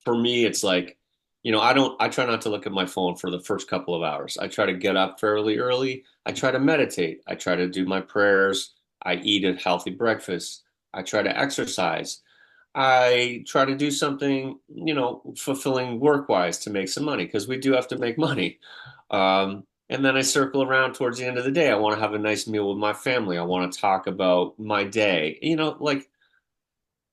for me, it's like, I try not to look at my phone for the first couple of hours. I try to get up fairly early. I try to meditate. I try to do my prayers. I eat a healthy breakfast. I try to exercise. I try to do something, fulfilling work-wise to make some money because we do have to make money. And then I circle around towards the end of the day. I want to have a nice meal with my family. I want to talk about my day. Like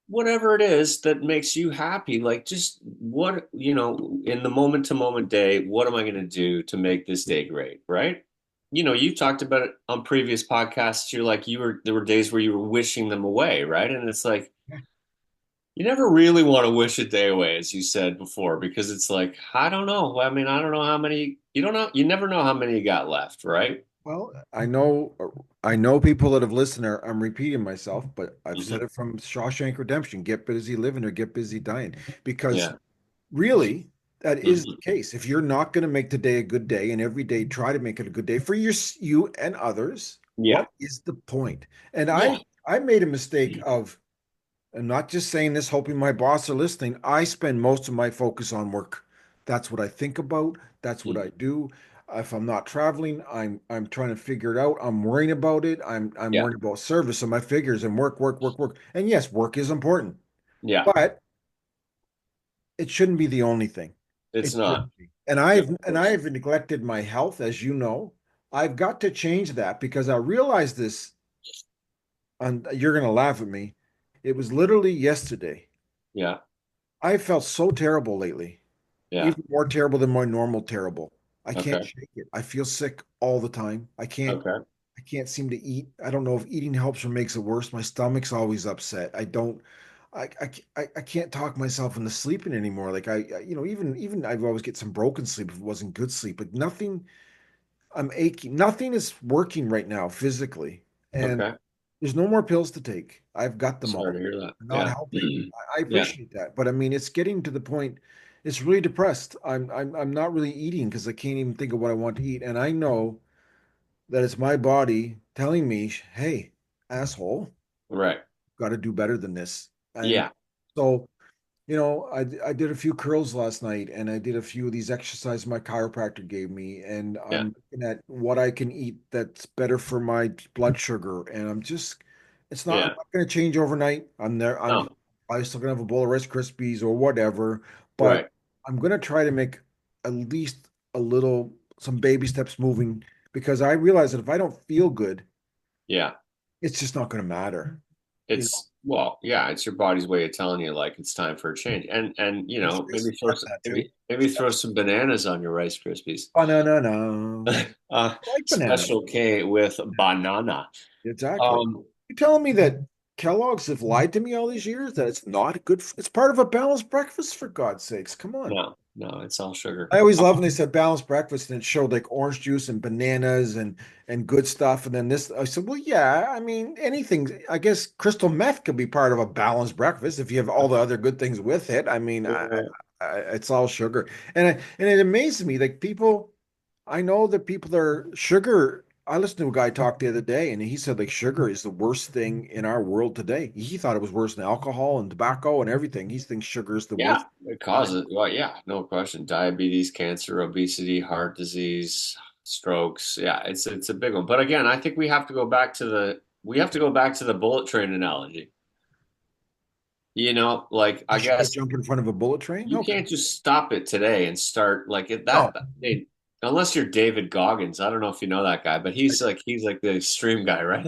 whatever it is that makes you happy, like just what, in the moment to moment day, what am I going to do to make this day great, right? You talked about it on previous podcasts. There were days where you were wishing them away, right? And it's like, you never really want to wish a day away, as you said before, because it's like, I don't know. I mean, I don't know how many, you don't know, you never know how many you got left, right? Well, I know people that have listened I'm repeating myself, but I've Hmm. said it from Shawshank Redemption, get busy living or get busy dying. Because Yeah. really, that is the Hmm. case. If you're not going to make the day a good day and every day try to make it a good day for you and others, Yeah. what is the point? And Yeah. I made a mistake of, I'm not just saying this hoping my boss are listening. I spend most of my focus on work. That's what I think about. That's what I Mhm. do. If I'm not traveling, I'm trying to figure it out. I'm worrying about it. I'm Yeah. worrying about service of my figures and work, work, work, work. And yes, work is important, Yeah. but it shouldn't be the only thing. It's It not. shouldn't be. And No, of I've course. neglected my health, as you know. I've got to change that because I realized this, and you're going to laugh at me. It was literally yesterday. Yeah. I felt so terrible lately, Yeah. even more terrible than my normal terrible. I can't Okay. shake it. I feel sick all the time. Okay. I can't seem to eat. I don't know if eating helps or makes it worse. My stomach's always upset. I don't I can't talk myself into sleeping anymore. Like even I've always get some broken sleep if it wasn't good sleep. But nothing I'm aching. Nothing is working right now physically. And Okay. there's no more pills to take. I've got them Sorry all. to hear that. They're not Yeah. helping. I Yeah. appreciate that, but I mean, it's getting to the point. It's really depressed. I'm not really eating because I can't even think of what I want to eat, and I know that it's my body telling me, "Hey, asshole, Right. got to do better than this." And Yeah. so I did a few curls last night and I did a few of these exercises my chiropractor gave me. And Yeah. I'm looking at what I can eat that's better for my blood sugar. And I'm Yeah. not going to change overnight. I'm No. probably still going to have a bowl of Rice Krispies or whatever, but Right. I'm going to try to make at least some baby steps moving because I realize that if I don't feel good, Yeah. it's just not going to matter. You know, Well, yeah, it's your body's way of telling you like it's time for a change. And it's got that too. maybe throw some bananas on your Rice Krispies. Oh, no. I like bananas. Special K with banana. Exactly. Um, You're telling me that Kellogg's have lied to me all these years, that it's not good. It's part of a balanced breakfast, for God's sakes. Come on. no, no, it's all sugar. I always love when they said balanced breakfast and it showed like orange juice and bananas and good stuff. And then this, I said, well, yeah, I mean, anything. I guess crystal meth could be part of a balanced breakfast if you have all the other good things with it. I mean, it's all sugar, and it amazes me like people. I know that people that are sugar. I listened to a guy talk the other day, and he said like sugar is the worst thing in our world today. He thought it was worse than alcohol and tobacco and everything. He thinks sugar is the Yeah, worst. it causes, well, yeah, no question. Diabetes, cancer, obesity, heart disease, strokes. Yeah, it's a big one. But again, I think we have to go back to the bullet train analogy. Like I Should I guess jump in front of a bullet train? you Okay. can't just stop it today and start like it No. that they, unless you're David Goggins. I don't know if you know that guy, but he's like the extreme guy, right?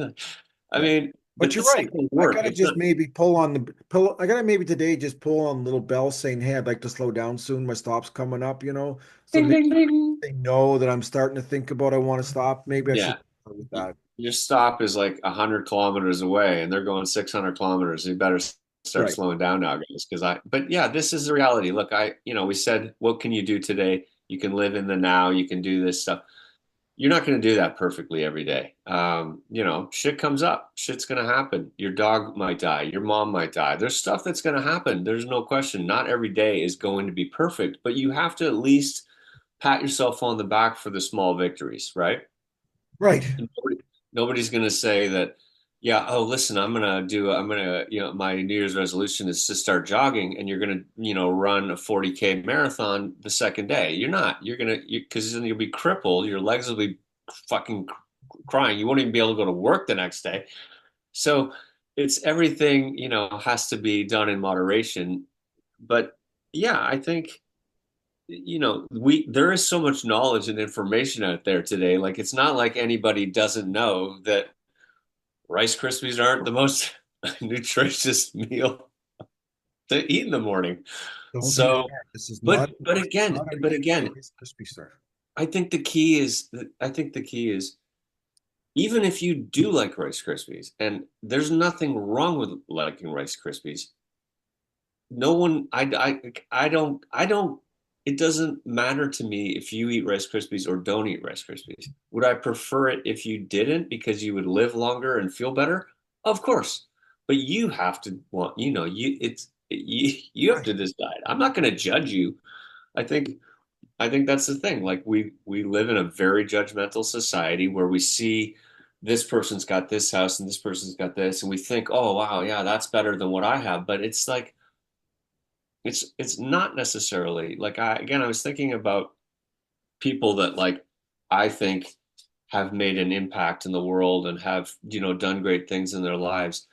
I Yeah. mean, But but you're this right. stuff will I work. gotta It's not just maybe pull on the pull. I gotta maybe today just pull on a little bell saying, "Hey, I'd like to slow down soon. My stop's coming up." So ding maybe ding ding. they know that I'm starting to think about I want to stop. Maybe I should Yeah. start with that. Your stop is like 100 kilometers away and they're going 600 kilometers. You better start Right. slowing down now, guys. But yeah, this is the reality. Look, we said, what can you do today? You can live in the now. You can do this stuff. You're not going to do that perfectly every day. Shit comes up. Shit's going to happen. Your dog might die. Your mom might die. There's stuff that's going to happen. There's no question. Not every day is going to be perfect, but you have to at least pat yourself on the back for the small victories, right? Right. Nobody's going to say that, yeah, oh, listen, my New Year's resolution is to start jogging and you're going to, run a 40K marathon the second day. You're not. You're going to, because then you'll be crippled. Your legs will be fucking crying. You won't even be able to go to work the next day. So it's everything, has to be done in moderation. But yeah, I think there is so much knowledge and information out there today. Like it's not like anybody doesn't know that Rice Krispies aren't the most nutritious meal to eat in the morning. Don't do So, that. This is but not. but This is again, not but again, Rice Krispie stuff. I think the key is even if you do like Rice Krispies, and there's nothing wrong with liking Rice Krispies, no one I don't it doesn't matter to me if you eat Rice Krispies or don't eat Rice Krispies. Would I prefer it if you didn't because you would live longer and feel better? Of course. But you have to want, you have Right. to decide. I'm not going to judge you. I think I think that's the thing. Like we live in a very judgmental society where we see this person's got this house and this person's got this and we think, "Oh, wow, yeah, that's better than what I have." But it's like it's not necessarily like I was thinking about people that like I think have made an impact in the world and have done great things in their lives.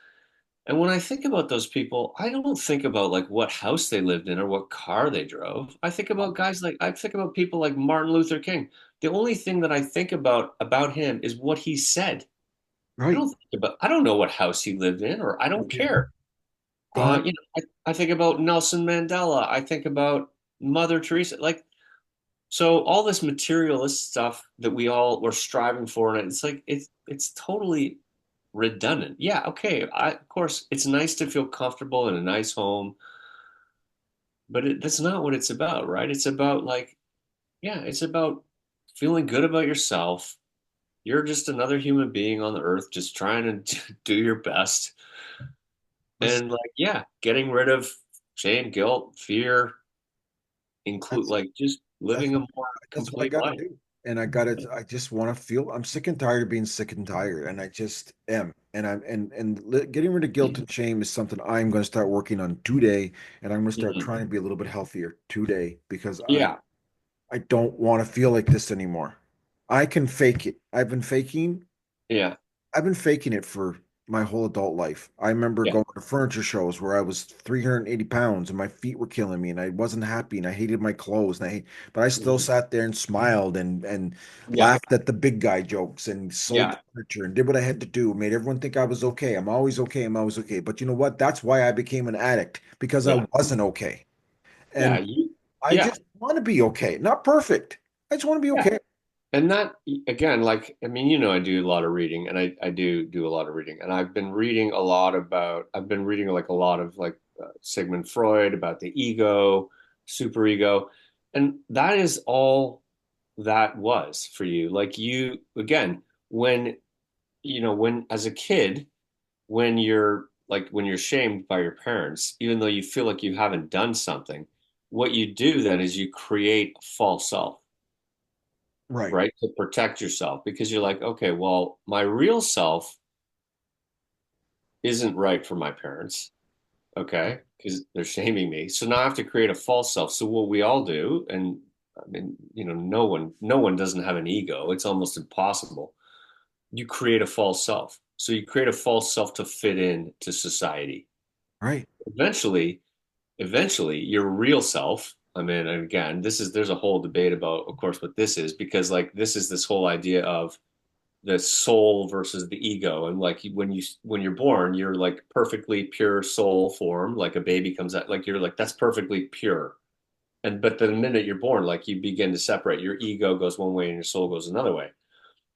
And when I think about those people, I don't think about like what house they lived in or what car they drove. I think about people like Martin Luther King. The only thing that I think about him is what he said. Right. I don't know what house he lived in, or I don't Okay. care. Don't. I think about Nelson Mandela. I think about Mother Teresa. Like, so all this materialist stuff that we all were striving for, and it's like it's totally redundant. Yeah, okay. Of course, it's nice to feel comfortable in a nice home, but that's not what it's about, right? It's about like, yeah, it's about feeling good about yourself. You're just another human being on the earth, just trying to do your best. Listen, And like, yeah, getting rid of shame, guilt, fear, include that's like just that's living a more that's what I complete got to life. do. And I just want to feel, I'm sick and tired of being sick and tired. And I just am. And getting rid of guilt and shame is something I'm going to start working on today. And I'm going to start Mhm. trying to be a little bit healthier today because Yeah, I don't want to feel like this anymore. I can fake it. yeah, I've been faking it for my whole adult life. I remember yeah. going to furniture shows where I was 380 pounds and my feet were killing me and I wasn't happy and I hated my clothes but I still Mhm. sat there and smiled and Yeah, laughed at the big guy jokes and sold yeah, the furniture and did what I had to do, made everyone think I was okay. I'm always okay. I'm always okay. But you know what? That's why I became an addict because I yeah, wasn't okay. yeah. And I Yeah, just want to be okay. Not perfect. I just want to be yeah. okay. And that again, like, I mean, I do a lot of reading, and I do a lot of reading, and I've been reading like a lot of like Sigmund Freud about the ego, superego, and that is all that was for you. Like you, again, when as a kid, when you're shamed by your parents, even though you feel like you haven't done something, what you do then is you create a false self, Right. right? To protect yourself because you're like, okay, well, my real self isn't right for my parents, okay? Because they're shaming me. So now I have to create a false self. So what we all do, and I mean, no one doesn't have an ego. It's almost impossible. You create a false self. So you create a false self to fit in to society. Right. Eventually, eventually your real self, I mean, and again, there's a whole debate about, of course, what this is, because like this is this whole idea of the soul versus the ego. And like when you're born, you're like perfectly pure soul form, like a baby comes out, like you're like that's perfectly pure. And but the minute you're born, like you begin to separate. Your ego goes one way and your soul goes another way.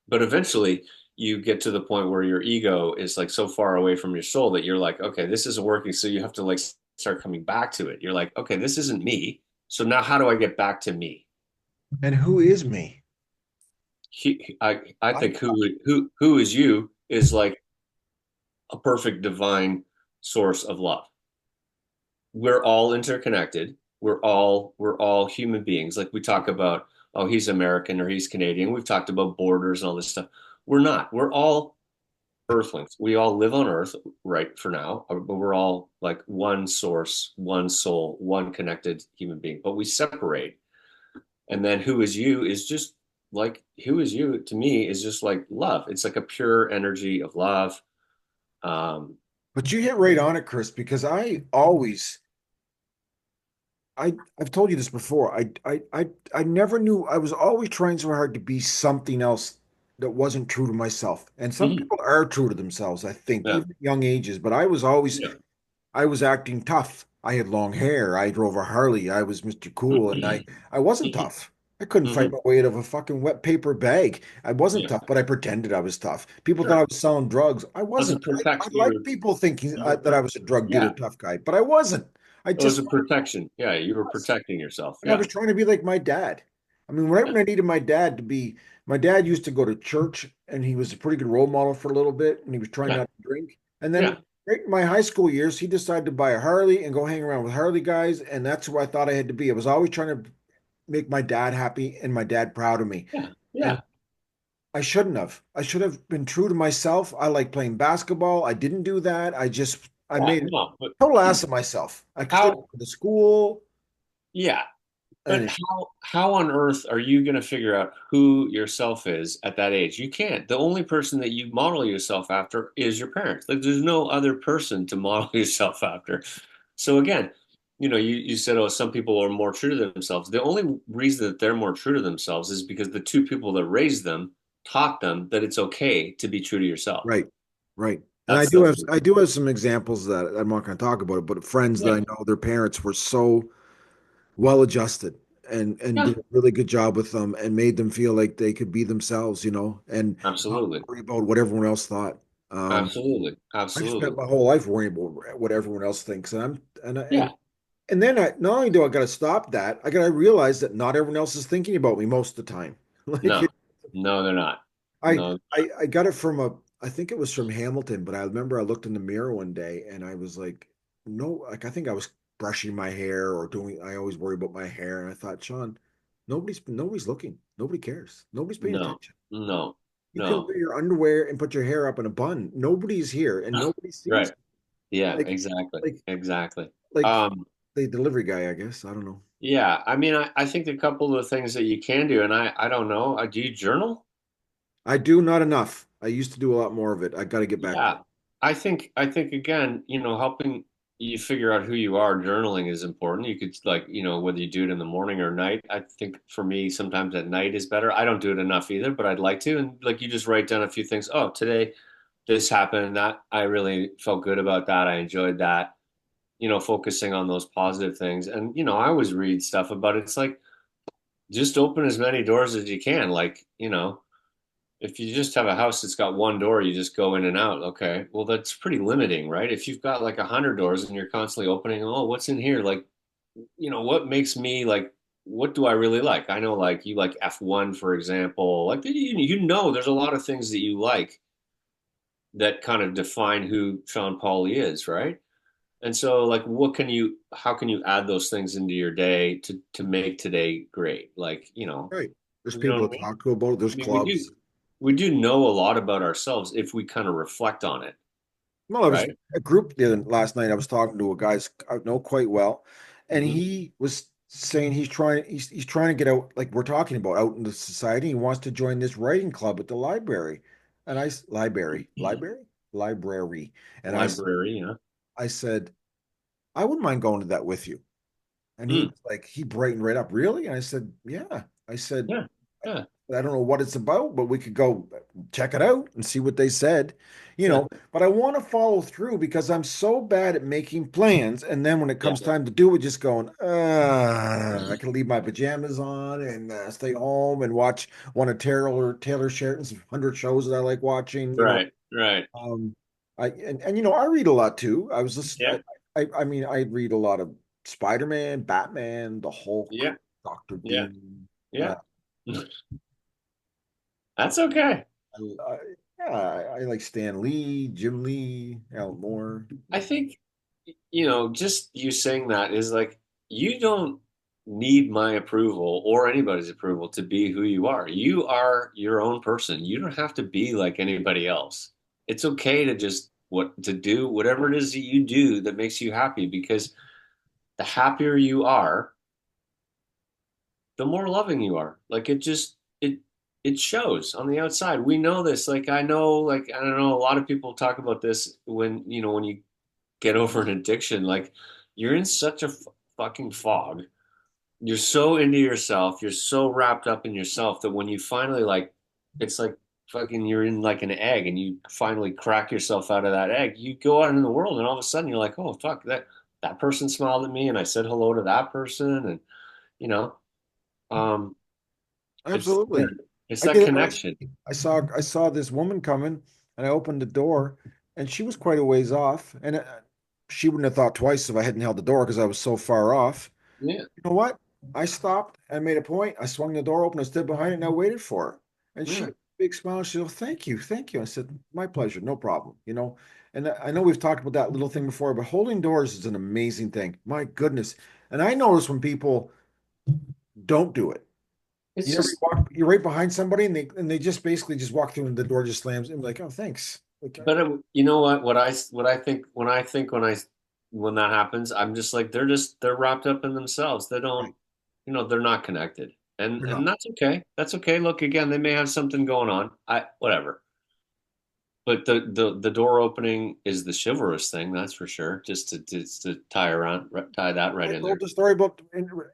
But eventually you get to the point where your ego is like so far away from your soul that you're like, okay, this isn't working. So you have to like start coming back to it. You're like, okay, this isn't me. So now how do I get back to me? And who is me? I I think who is you is like a perfect divine source of love. We're all interconnected. We're all human beings. Like we talk about, oh, he's American or he's Canadian. We've talked about borders and all this stuff. We're not. We're all Earthlings. We all live on Earth right for now, but we're all like one source, one soul, one connected human being. But we separate, and then who is you is just like who is you to me is just like love. It's like a pure energy of love. Um, But you hit right on it, Chris, because I've told you this before. I never knew I was always trying so hard to be something else that wasn't true to myself. And some mhm, people are true to themselves, I think, yeah, even at young ages. But I was yeah, I was acting tough. I had long hair. I drove a Harley. I was Mr. Cool, and I wasn't mhm, tough. I couldn't fight mhm, my way out of a fucking wet paper bag. I wasn't yeah, tough, but I pretended I was tough. People thought I sure. was selling drugs. I It was a wasn't. I protect. like people thinking You were, that I was a drug dealer, yeah. tough guy, but I wasn't. I It was just a protection. Yeah, you were was. protecting yourself. And I Yeah, was trying to be like my dad. I mean, right yeah, when I needed my dad to be, my dad used to go to church and he was a pretty good role model for a little bit and he was trying yeah, not to drink. And yeah, then right in my high school years, he decided to buy a Harley and go hang around with Harley guys. And that's who I thought I had to be. I was always trying to make my dad happy and my dad proud of me. yeah, And yeah, I shouldn't have. I should have been true to myself. I like playing basketball. I didn't do that. I yeah. made a No, but total ass of myself. I still how? go to school Yeah, but and how on earth are you going to figure out who yourself is at that age? You can't. The only person that you model yourself after is your parents. Like there's no other person to model yourself after. So again, you said, oh, some people are more true to themselves. The only reason that they're more true to themselves is because the two people that raised them taught them that it's okay to be true to yourself. right, right. And That's the I do have some examples that I'm not going to talk about it, but friends that yeah, I know their parents were so well adjusted and yeah, did a really good job with them and made them feel like they could be themselves, and not absolutely, worry about what everyone else thought. absolutely, I spent absolutely. my whole life worrying about what everyone else thinks, Yeah, and then I not only do I got to stop that, I got to realize that not everyone else is thinking about me most of the time. Like no, no, they're not. I, No, I got it from I think it was from Hamilton, but I remember I looked in the mirror one day and I was like, no, like I think I was brushing my hair or doing, I always worry about my hair. And I thought, Sean, nobody's looking. Nobody cares. Nobody's paying no, attention. no, You can no. wear your underwear and put your hair up in a bun. Nobody's here and nobody sees Right. it. Yeah, like exactly. like Exactly. like Um, the delivery guy, I guess. I don't know. yeah, I mean, I think a couple of the things that you can do, and I don't know, do you journal? I do not enough. I used to do a lot more of it. I got to get back to Yeah. it. I think again, helping you figure out who you are, journaling is important. You could like, whether you do it in the morning or night. I think for me, sometimes at night is better. I don't do it enough either, but I'd like to. And like you just write down a few things. Oh, today this happened. That I really felt good about that. I enjoyed that. Focusing on those positive things. And, I always read stuff about it. It's like just open as many doors as you can. Like, if you just have a house that's got one door, you just go in and out. Okay. Well, that's pretty limiting, right? If you've got like 100 doors and you're constantly opening, oh, what's in here? Like, what makes me like, what do I really like? I know like you like F1, for example. Like, there's a lot of things that you like that kind of define who Sean Pauli is, right? And so, like, how can you add those things into your day to make today great? Like, Right. There's you know people what I to mean? talk to about it. There's I mean, we do clubs. we do know a lot about ourselves if we kind of reflect on it, Well, I was right? a group last night. I was talking to a guy I know quite well, and Hmm. he was saying he's trying to get out, like we're talking about, out in the society. He wants to join this writing club at the library, and library, and Library, yeah. I said I wouldn't mind going to that with you. And he Mm, was like, he brightened right up. Really? And I said, yeah. I said, yeah. Yeah. I don't know what it's about, but we could go check it out and see what they said, Yeah. But I want to follow through because I'm so bad at making plans. And then when it Yeah. comes time to do it, just going, I can leave my pajamas on and stay home and watch one of Taylor Sheridan's 100 shows that I like watching. Right. Right. Um, I read a lot too. I was just, Yeah. I mean, I read a lot of Spider-Man, Batman, the Hulk, Yeah. Doctor Yeah. Doom. Yeah. That's okay. I, yeah, I like Stan Lee, Jim Lee, Alan Moore. I think, just you saying that is like, you don't need my approval or anybody's approval to be who you are. You are your own person. You don't have to be like anybody else. It's okay to just to do whatever it is that you do that makes you happy, because the happier you are, the more loving you are. Like it shows on the outside. We know this. Like I know, like I don't know, a lot of people talk about this when you get over an addiction. Like you're in such a fucking fog. You're so into yourself. You're so wrapped up in yourself that when you finally like, it's like fucking you're in like an egg and you finally crack yourself out of that egg. You go out in the world and all of a sudden you're like, oh fuck, that person smiled at me and I said hello to that person, and you know, um, it's Absolutely. it's I that did it last connection. week. I saw this woman coming and I opened the door and she was quite a ways off. And she wouldn't have thought twice if I hadn't held the door because I was so far off. Yeah, You know what? I stopped and made a point. I swung the door open, I stood behind it, and I waited for her. And she yeah. had a big smile. She said, thank you, thank you. I said, my pleasure, no problem. And I know we've talked about that little thing before, but holding doors is an amazing thing. My goodness. And I notice when people don't do it. It's You never just, walk, you're right behind somebody and they just basically just walk through and the door just slams and like, oh, thanks. Like, but you know what? What I think when that happens, I'm just like they're wrapped up in themselves. They don't, right, they're not connected, and you're and not. that's okay. That's okay. Look, again, they may have something going on. I whatever. But the door opening is the chivalrous thing, that's for sure. Just to tie that right I in told there. the story about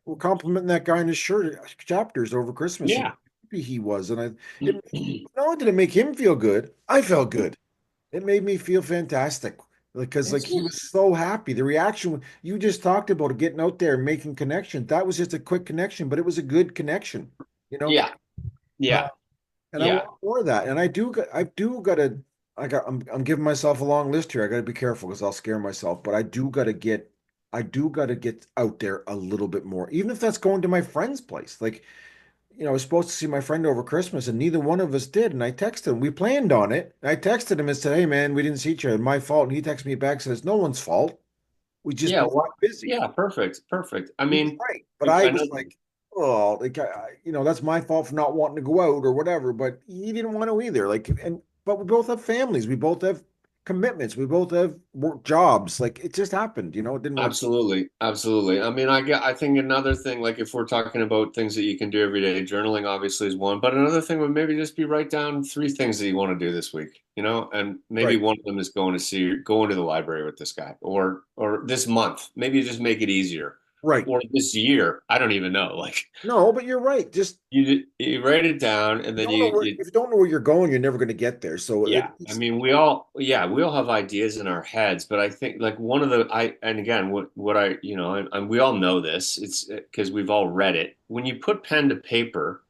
we're complimenting that guy in his shirt chapters over Christmas and Yeah. how happy he was. And it not only did it make him feel good, I felt good. It made me feel fantastic because like It's he just was so happy. The reaction you just talked about getting out there and making connection, that was just a quick connection, but it was a good connection, you know. yeah, yeah, And I yeah. want more of that. And I do gotta, I'm giving myself a long list here. I gotta be careful because I'll scare myself. But I do gotta get out there a little bit more, even if that's going to my friend's place. Like, I was supposed to see my friend over Christmas, and neither one of us did. And I texted him. We planned on it. I texted him and said, "Hey, man, we didn't see each other. My fault." And he texted me back and says, "No one's fault. We just Yeah, both what? got busy." Yeah, perfect, perfect. I He was mean, right, but I I know. was like, oh, like that's my fault for not wanting to go out or whatever. But he didn't want to either. But we both have families. We both have commitments. We both have work jobs. Like it just happened. It didn't work. Absolutely, absolutely. I mean, I think another thing, like if we're talking about things that you can do every day, journaling obviously is one, but another thing would maybe just be write down three things that you want to do this week, and maybe Right, one of them is going to the library with this guy, or this month. Maybe just make it easier, right. or this year. I don't even know. Like No, but you're right. Just you write it down, and you then don't know where you if you don't know where you're going, you're never going to get there. So yeah, I mean, we all have ideas in our heads, but I think like one of the and again, what I, and we all know this, it's because we've all read it. When you put pen to paper,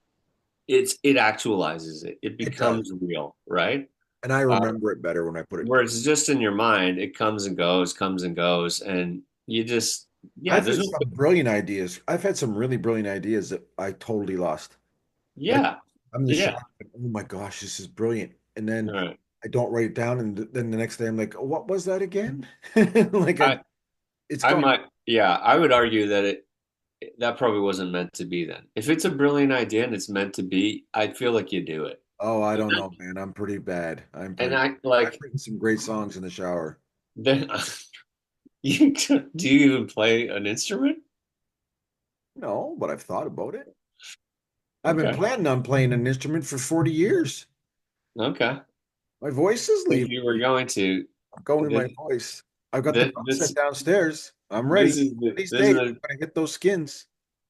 it actualizes it. It it does, becomes real, right? and I Uh, remember it better when I put it where down. it's just in your mind, it comes and goes, and you just, yeah, I've there's had no, some brilliant ideas. I've had some really brilliant ideas that I totally lost. Like yeah, I'm the yeah. shock. Oh my gosh, this is brilliant. And then All right. I don't write it down, and then the next day I'm like, oh, what was that again? Like I it's I gone. might, yeah, I would argue that that probably wasn't meant to be then. If it's a brilliant idea and it's meant to be, I feel like you do it. Oh, I don't know, man. I'm pretty bad. And I I've like written some great songs in the shower. then you do you even play an instrument? No, but I've thought about it. I've been Okay. planning on playing an instrument for 40 years. Okay. My voice is If leaving you were me. going to I'm going in this my voice. I've got the this drum set this, downstairs. I'm ready. this is the These this is days, I'm a gonna hit those skins.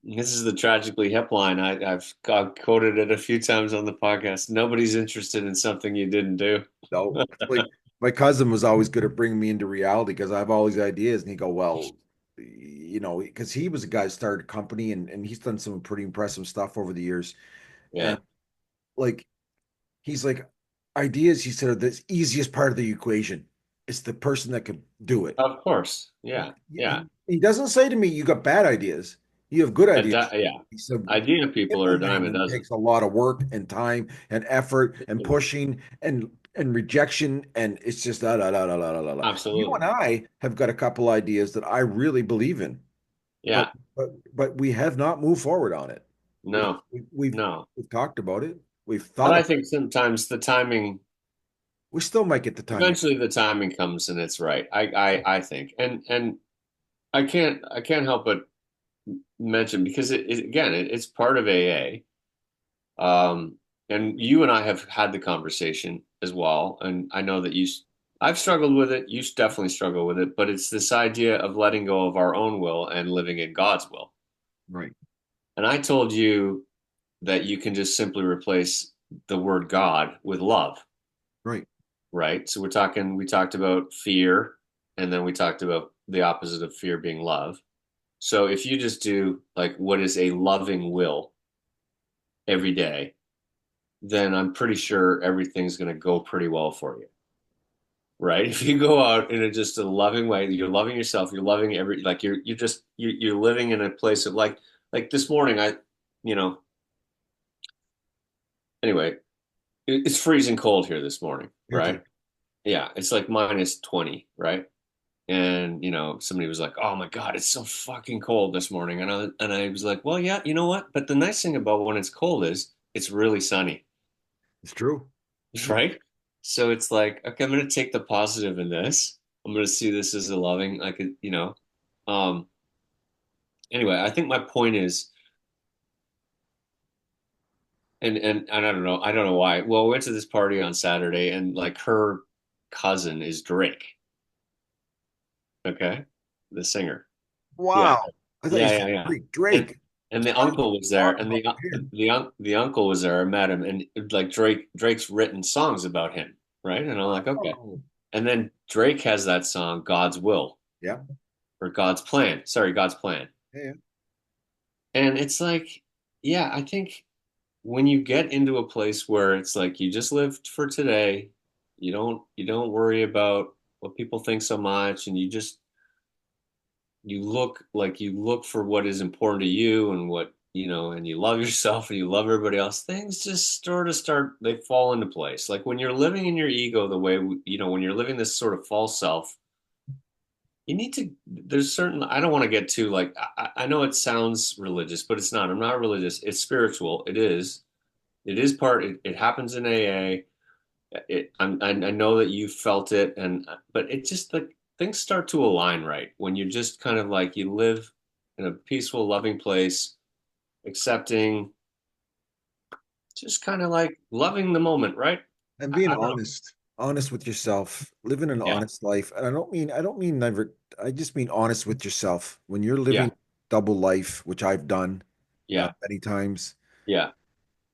This is the tragically hip line. I've quoted it a few times on the podcast. Nobody's interested in something you didn't do. No, like my cousin was always good at bringing me into reality because I have all these ideas, and he go, well, because he was a guy that started a company, and he's done some pretty impressive stuff over the years, Yeah, and like he's like ideas. He said are the easiest part of the equation. It's the person that can do it. of course. Yeah, yeah. He doesn't say to me, "You got bad ideas. You have good ideas." Yeah. He said, Idea people are a dime a "Implementing them dozen. takes a lot of work and time and effort and pushing and rejection, and it's just da da da da da da da." You and Absolutely. I have got a couple ideas that I really believe in, but Yeah. but we have not moved forward on it. We No, we- we've no. we've talked about it. We've But thought I about it. think sometimes the timing, We still might get the timing. eventually the timing comes and it's right. I think. And I can't help but mention because it's part of AA. And you and I have had the conversation as well. And I know that I've struggled with it. You definitely struggle with it, but it's this idea of letting go of our own will and living in God's will. Right, And I told you that you can just simply replace the word God with love, right. right? So we talked about fear, and then we talked about the opposite of fear being love. So if you just do like what is a loving will every day, then I'm pretty sure everything's going to go pretty well for you, right? If you go out in just a loving way, you're loving yourself, you're loving like you're living in a place of like this morning, you know, anyway, it's freezing cold here this morning, Here too. right? Yeah, it's like minus 20, right? And somebody was like, "Oh my God, it's so fucking cold this morning," and I was like, "Well, yeah, you know what? But the nice thing about when it's cold is it's really sunny." It's true. Right? So it's like, okay, I'm going to take the positive in this. I'm going to see this as a loving, Um, anyway, I think my point is, and I don't know why. Well, we went to this party on Saturday, and like her cousin is Drake. Okay, the singer. Yeah, Wow. I thought you yeah, said yeah, yeah. Drake. And the Funny you uncle was there, talk and about him. the uncle was there. I met him, and like Drake's written songs about him, right? And I'm like, okay. Oh, And then Drake has that song, God's Will, yeah, or God's Plan. Sorry, God's Plan. yeah, And it's like, yeah, I think when you get into a place where it's like you just live for today, you don't worry about what people think so much, and you look for what is important to you and and you love yourself and you love everybody else. Things just sort of they fall into place. Like when you're living in your ego the way, when you're living this sort of false self, you need to there's certain I don't want to get too like I know it sounds religious, but it's not. I'm not religious. It's spiritual. It is it happens in AA. I know that you felt it, and but it just like things start to align right when you just kind of like you live in a peaceful, loving place, accepting, just kind of like loving the moment, right? and being I don't know. honest with yourself, living an Yeah, honest life. And I don't mean never, I just mean honest with yourself. When you're living yeah, double life, which I've done yeah, many times, yeah,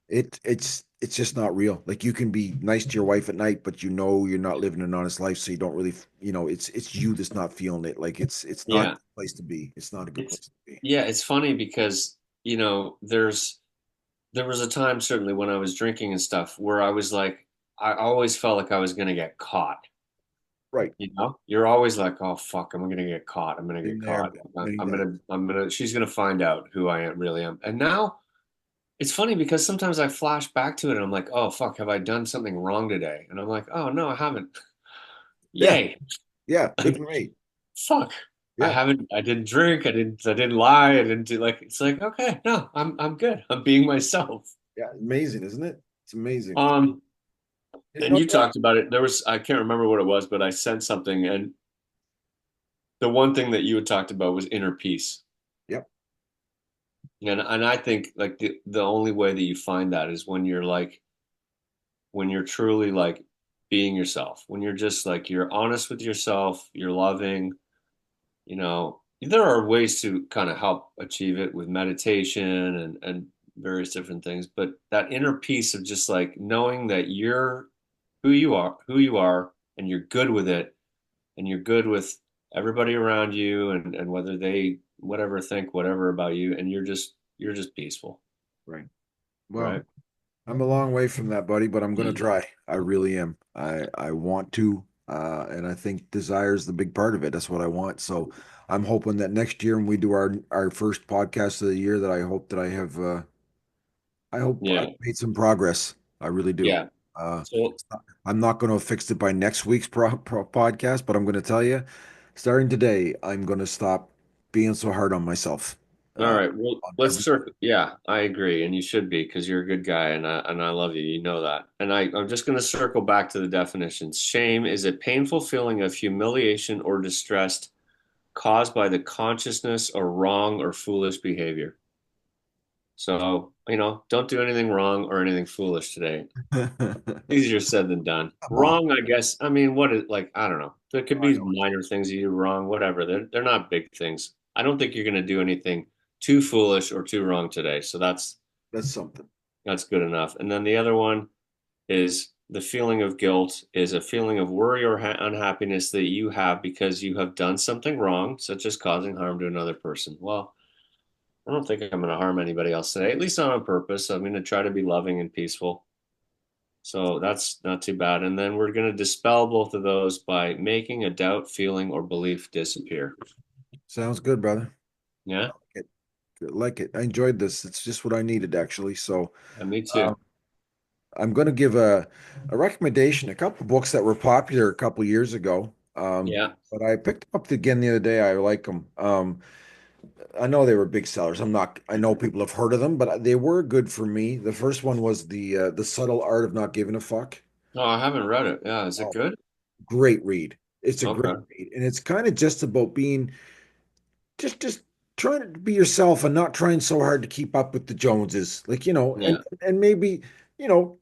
it's just not real. Like you can be nice to your wife at night, but you know you're not living an honest life, so you don't really, it's you that's not feeling it. Like it's not a yeah. good place to be. It's not a good It's place to be. yeah, it's funny because there was a time certainly when I was drinking and stuff where I was like, I always felt like I was going to get caught. Right. You're always like, oh fuck, I'm gonna get caught. I'm gonna Been get there caught. many times. She's gonna find out who I really am. And now it's funny because sometimes I flash back to it and I'm like, oh fuck, have I done something wrong today? And I'm like, oh no, I haven't. Yeah. Yay. Yeah. Good for me. Fuck. Yeah. I didn't drink, I didn't lie, I didn't do like it's like, okay, no, I'm good. I'm being myself. Yeah. Amazing, isn't it? It's amazing. Um, You and know you what? talked about it. I can't remember what it was, but I sent something, and the one thing that you had talked about was inner peace. Yep. And I think like the only way that you find that is when you're truly like being yourself, when you're just like you're honest with yourself, you're loving, you know, there are ways to kind of help achieve it with meditation and various different things, but that inner peace of just like knowing that you're who you are, and you're good with it, and you're good with everybody around you, and whether they whatever think whatever about you, and you're just peaceful, Right. Well, right? I'm a long way from that, buddy, but I'm gonna try. I really am. I want to, and I think desire is the big part of it. That's what I want. So I'm hoping that next year when we do our first podcast of the year, that I hope that I hope I've Yeah, made some progress. I really do. yeah. Uh, So I'm not going to fix it by next week's podcast, but I'm going to tell you, starting today, I'm going to stop being so hard on myself. all Uh, right, well, on let's every, circle. Yeah, I agree, and you should be because you're a good guy, and I love you. You know that. And I'm just going to circle back to the definitions. Shame is a painful feeling of humiliation or distress caused by the consciousness or wrong or foolish behavior. So, don't do anything wrong or anything foolish today. Easier said than done. come on. Wrong, I guess. I mean, what is like, I don't know. There could I be know minor things you do wrong, whatever. They're not big things. I don't think you're going to do anything too foolish or too wrong today. So that's something. that's good enough. And then the other one is the feeling of guilt is a feeling of worry or unhappiness that you have because you have done something wrong, such as causing harm to another person. Well, I don't think I'm going to harm anybody else today, at least not on purpose. I'm going to try to be loving and peaceful. So that's not too bad. And then we're going to dispel both of those by making a doubt, feeling, or belief disappear. Sounds good, brother. Yeah. It, like it. I enjoyed this. It's just what I needed, actually. So, Yeah, me um, too. I'm going to give a recommendation, a couple books that were popular a couple years ago. Yeah. But I picked them up again the other day. I like them. I know they were big sellers. I know people have heard of them, but they were good for me. The first one was the Subtle Art of Not Giving a Fuck. Oh, I haven't read it. Yeah. Is it Oh, good? great read. It's a great Okay. read. And it's kind of just about being just trying to be yourself and not trying so hard to keep up with the Joneses. Like, Yeah. and maybe,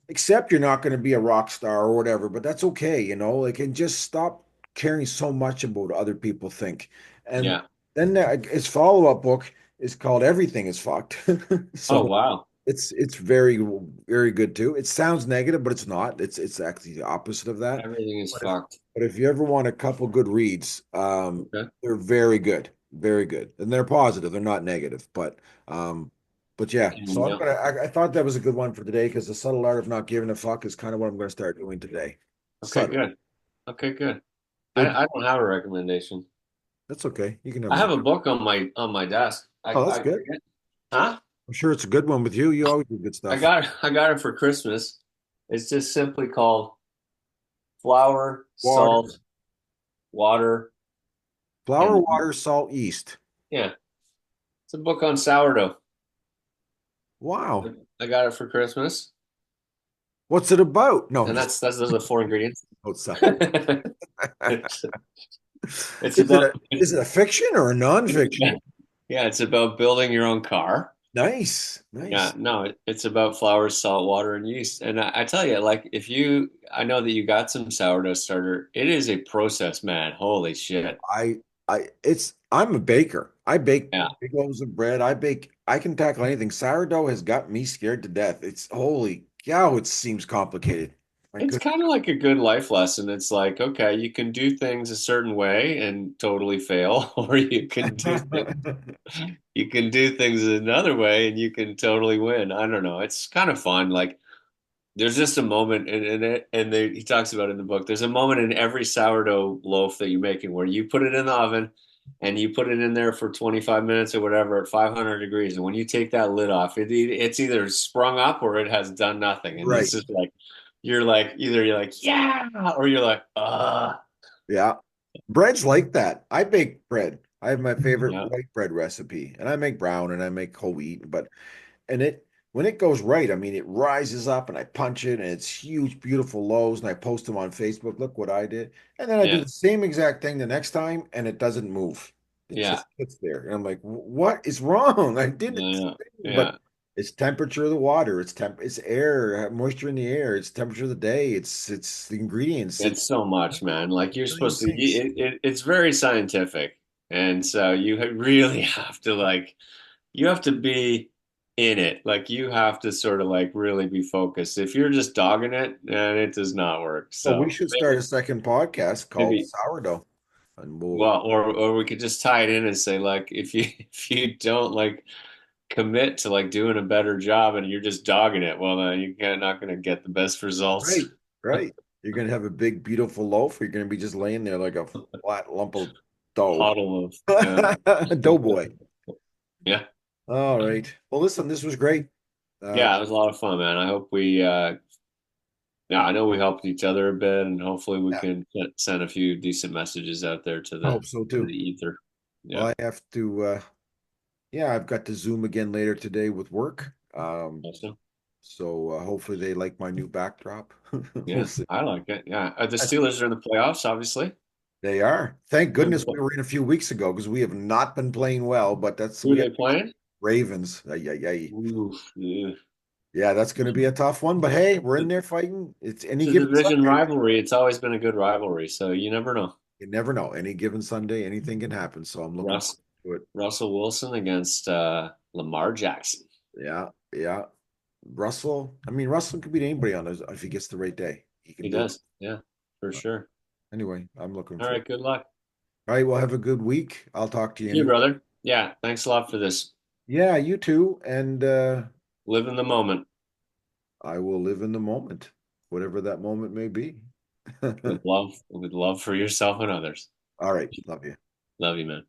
accept you're not going to be a rock star or whatever, but that's okay, like, and just stop caring so much about what other people think. And Yeah. then his follow-up book is called Everything is Fucked. Oh, So wow. it's very, very good too. It sounds negative, but it's not. It's actually the opposite of that. Everything is fucked. But if you ever want a couple good reads, Okay. they're very good, very good, and they're positive. They're not negative, but yeah. So I'm Yeah. gonna. I thought that was a good one for today because the subtle art of not giving a fuck is kind of what I'm gonna start doing today. Okay, Subtle. good. Okay, good. Good. I don't have a recommendation. That's okay. You can have I one. have a book on my desk. Oh, that's good. Huh? I'm sure it's a good one with you. You always do good stuff. I got it for Christmas. It's just simply called Flour, Water, Salt, Water, flour, and water, salt, yeast. yeah, it's a book on sourdough. Wow. I got it for Christmas, What's it about? No, I'm and just that's those are the four ingredients. outside. it's, it's Is it about a is it a fiction or a nonfiction? yeah, it's about building your own car. Nice, Yeah, nice. no, it's about flour, salt, water, and yeast. And I tell you, like I know that you got some sourdough starter. It is a process, man. Holy shit. I I'm a baker. I bake Yeah. big loaves of bread. I can tackle anything. Sourdough has got me scared to death. It's holy cow, it seems complicated. My It's goodness. kind of like a good life lesson. It's like, okay, you can do things a certain way and totally fail, or you can do things another way and you can totally win. I don't know. It's kind of fun. Like there's just a moment in it, and he talks about it in the book. There's a moment in every sourdough loaf that you're making where you put it in the oven and you put it in there for 25 minutes or whatever at 500 degrees. And when you take that lid off, it's either sprung up or it has done nothing. And it's Right. just like, either you're like, yeah, or you're like, Yeah. Bread's like that. I bake bread. I have my favorite yeah, white bread recipe, and I make brown and I make whole wheat, but and it when it goes right, I mean, it rises up and I punch it and it's huge, beautiful loaves and I post them on Facebook. Look what I did. And then I do yeah, the same exact thing the next time and it doesn't move. It yeah, just sits there. And I'm like, what is wrong? I did it, yeah, but yeah. it's temperature of the water, it's air, moisture in the air, it's temperature of the day, it's the ingredients, It's it's so much, man. Like you're million supposed to, things. it's very scientific. And so you really have to like, you have to be in it. Like you have to sort of like really be focused. If you're just dogging it, and it does not work. Well, we So should start a second podcast called maybe, Sourdough, and we'll. well, or we could just tie it in and say like, if you if you don't like commit to like doing a better job and you're just dogging it, well, then you're not going to get the best results. Right, right. You're gonna have a big, beautiful loaf. Or you're gonna be just laying there like a flat lump of dough. Huddle of Doughboy. yeah. All right. Well, listen, this was great. Uh, Yeah, it was a lot of fun, man. I hope we yeah, I know we helped each other a bit, and hopefully we yeah, can send a few decent messages out there I hope so to too. the ether. Well, Yeah. I have to. Yeah, I've got to Zoom again later today with work. Awesome. So hopefully they like my new backdrop. We'll Yeah, see. I like it. Yeah. The That's- Steelers are in the playoffs, obviously. They are. Thank They're in the goodness we were in a few weeks ago because we have not been playing well. But that's Who are we have they playing? Ravens. Ay, ay, ay. Oof, yeah. Yeah, that's going to be a tough one. But hey, we're in there fighting. It's any It's a given division Sunday. rivalry. It's always been a good rivalry, so you never know. You never know. Any given Sunday, anything can happen. So I'm looking Russ, forward to it. Russell Wilson against Lamar Jackson. Yeah, yeah. Russell. I mean, Russell could beat anybody on his if he gets the right day. He can He do it. does. Yeah, for sure. Anyway, I'm looking All forward. right, good luck. All right, well, have a good week. I'll talk to you. You, brother. Yeah, thanks a lot for this. Yeah, you too. And Live in the moment I will live in the moment, whatever that moment may be. with love for yourself and others. All right, love you. Love you, man.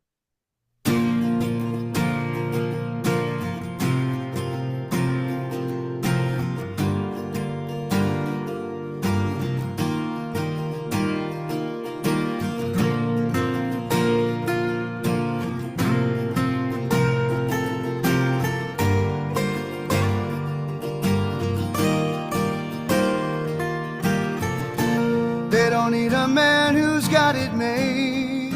They don't need a man who's got it made.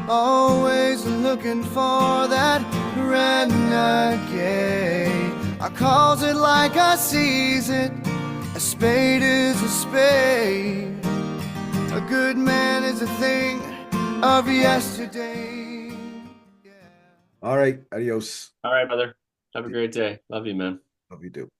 Always looking for that renegade. I calls it like I sees it. A spade is a spade. A good man is a thing of yesterday. Yeah. All right, adios. All right, brother. Have a great day. Love you, man. Love you too.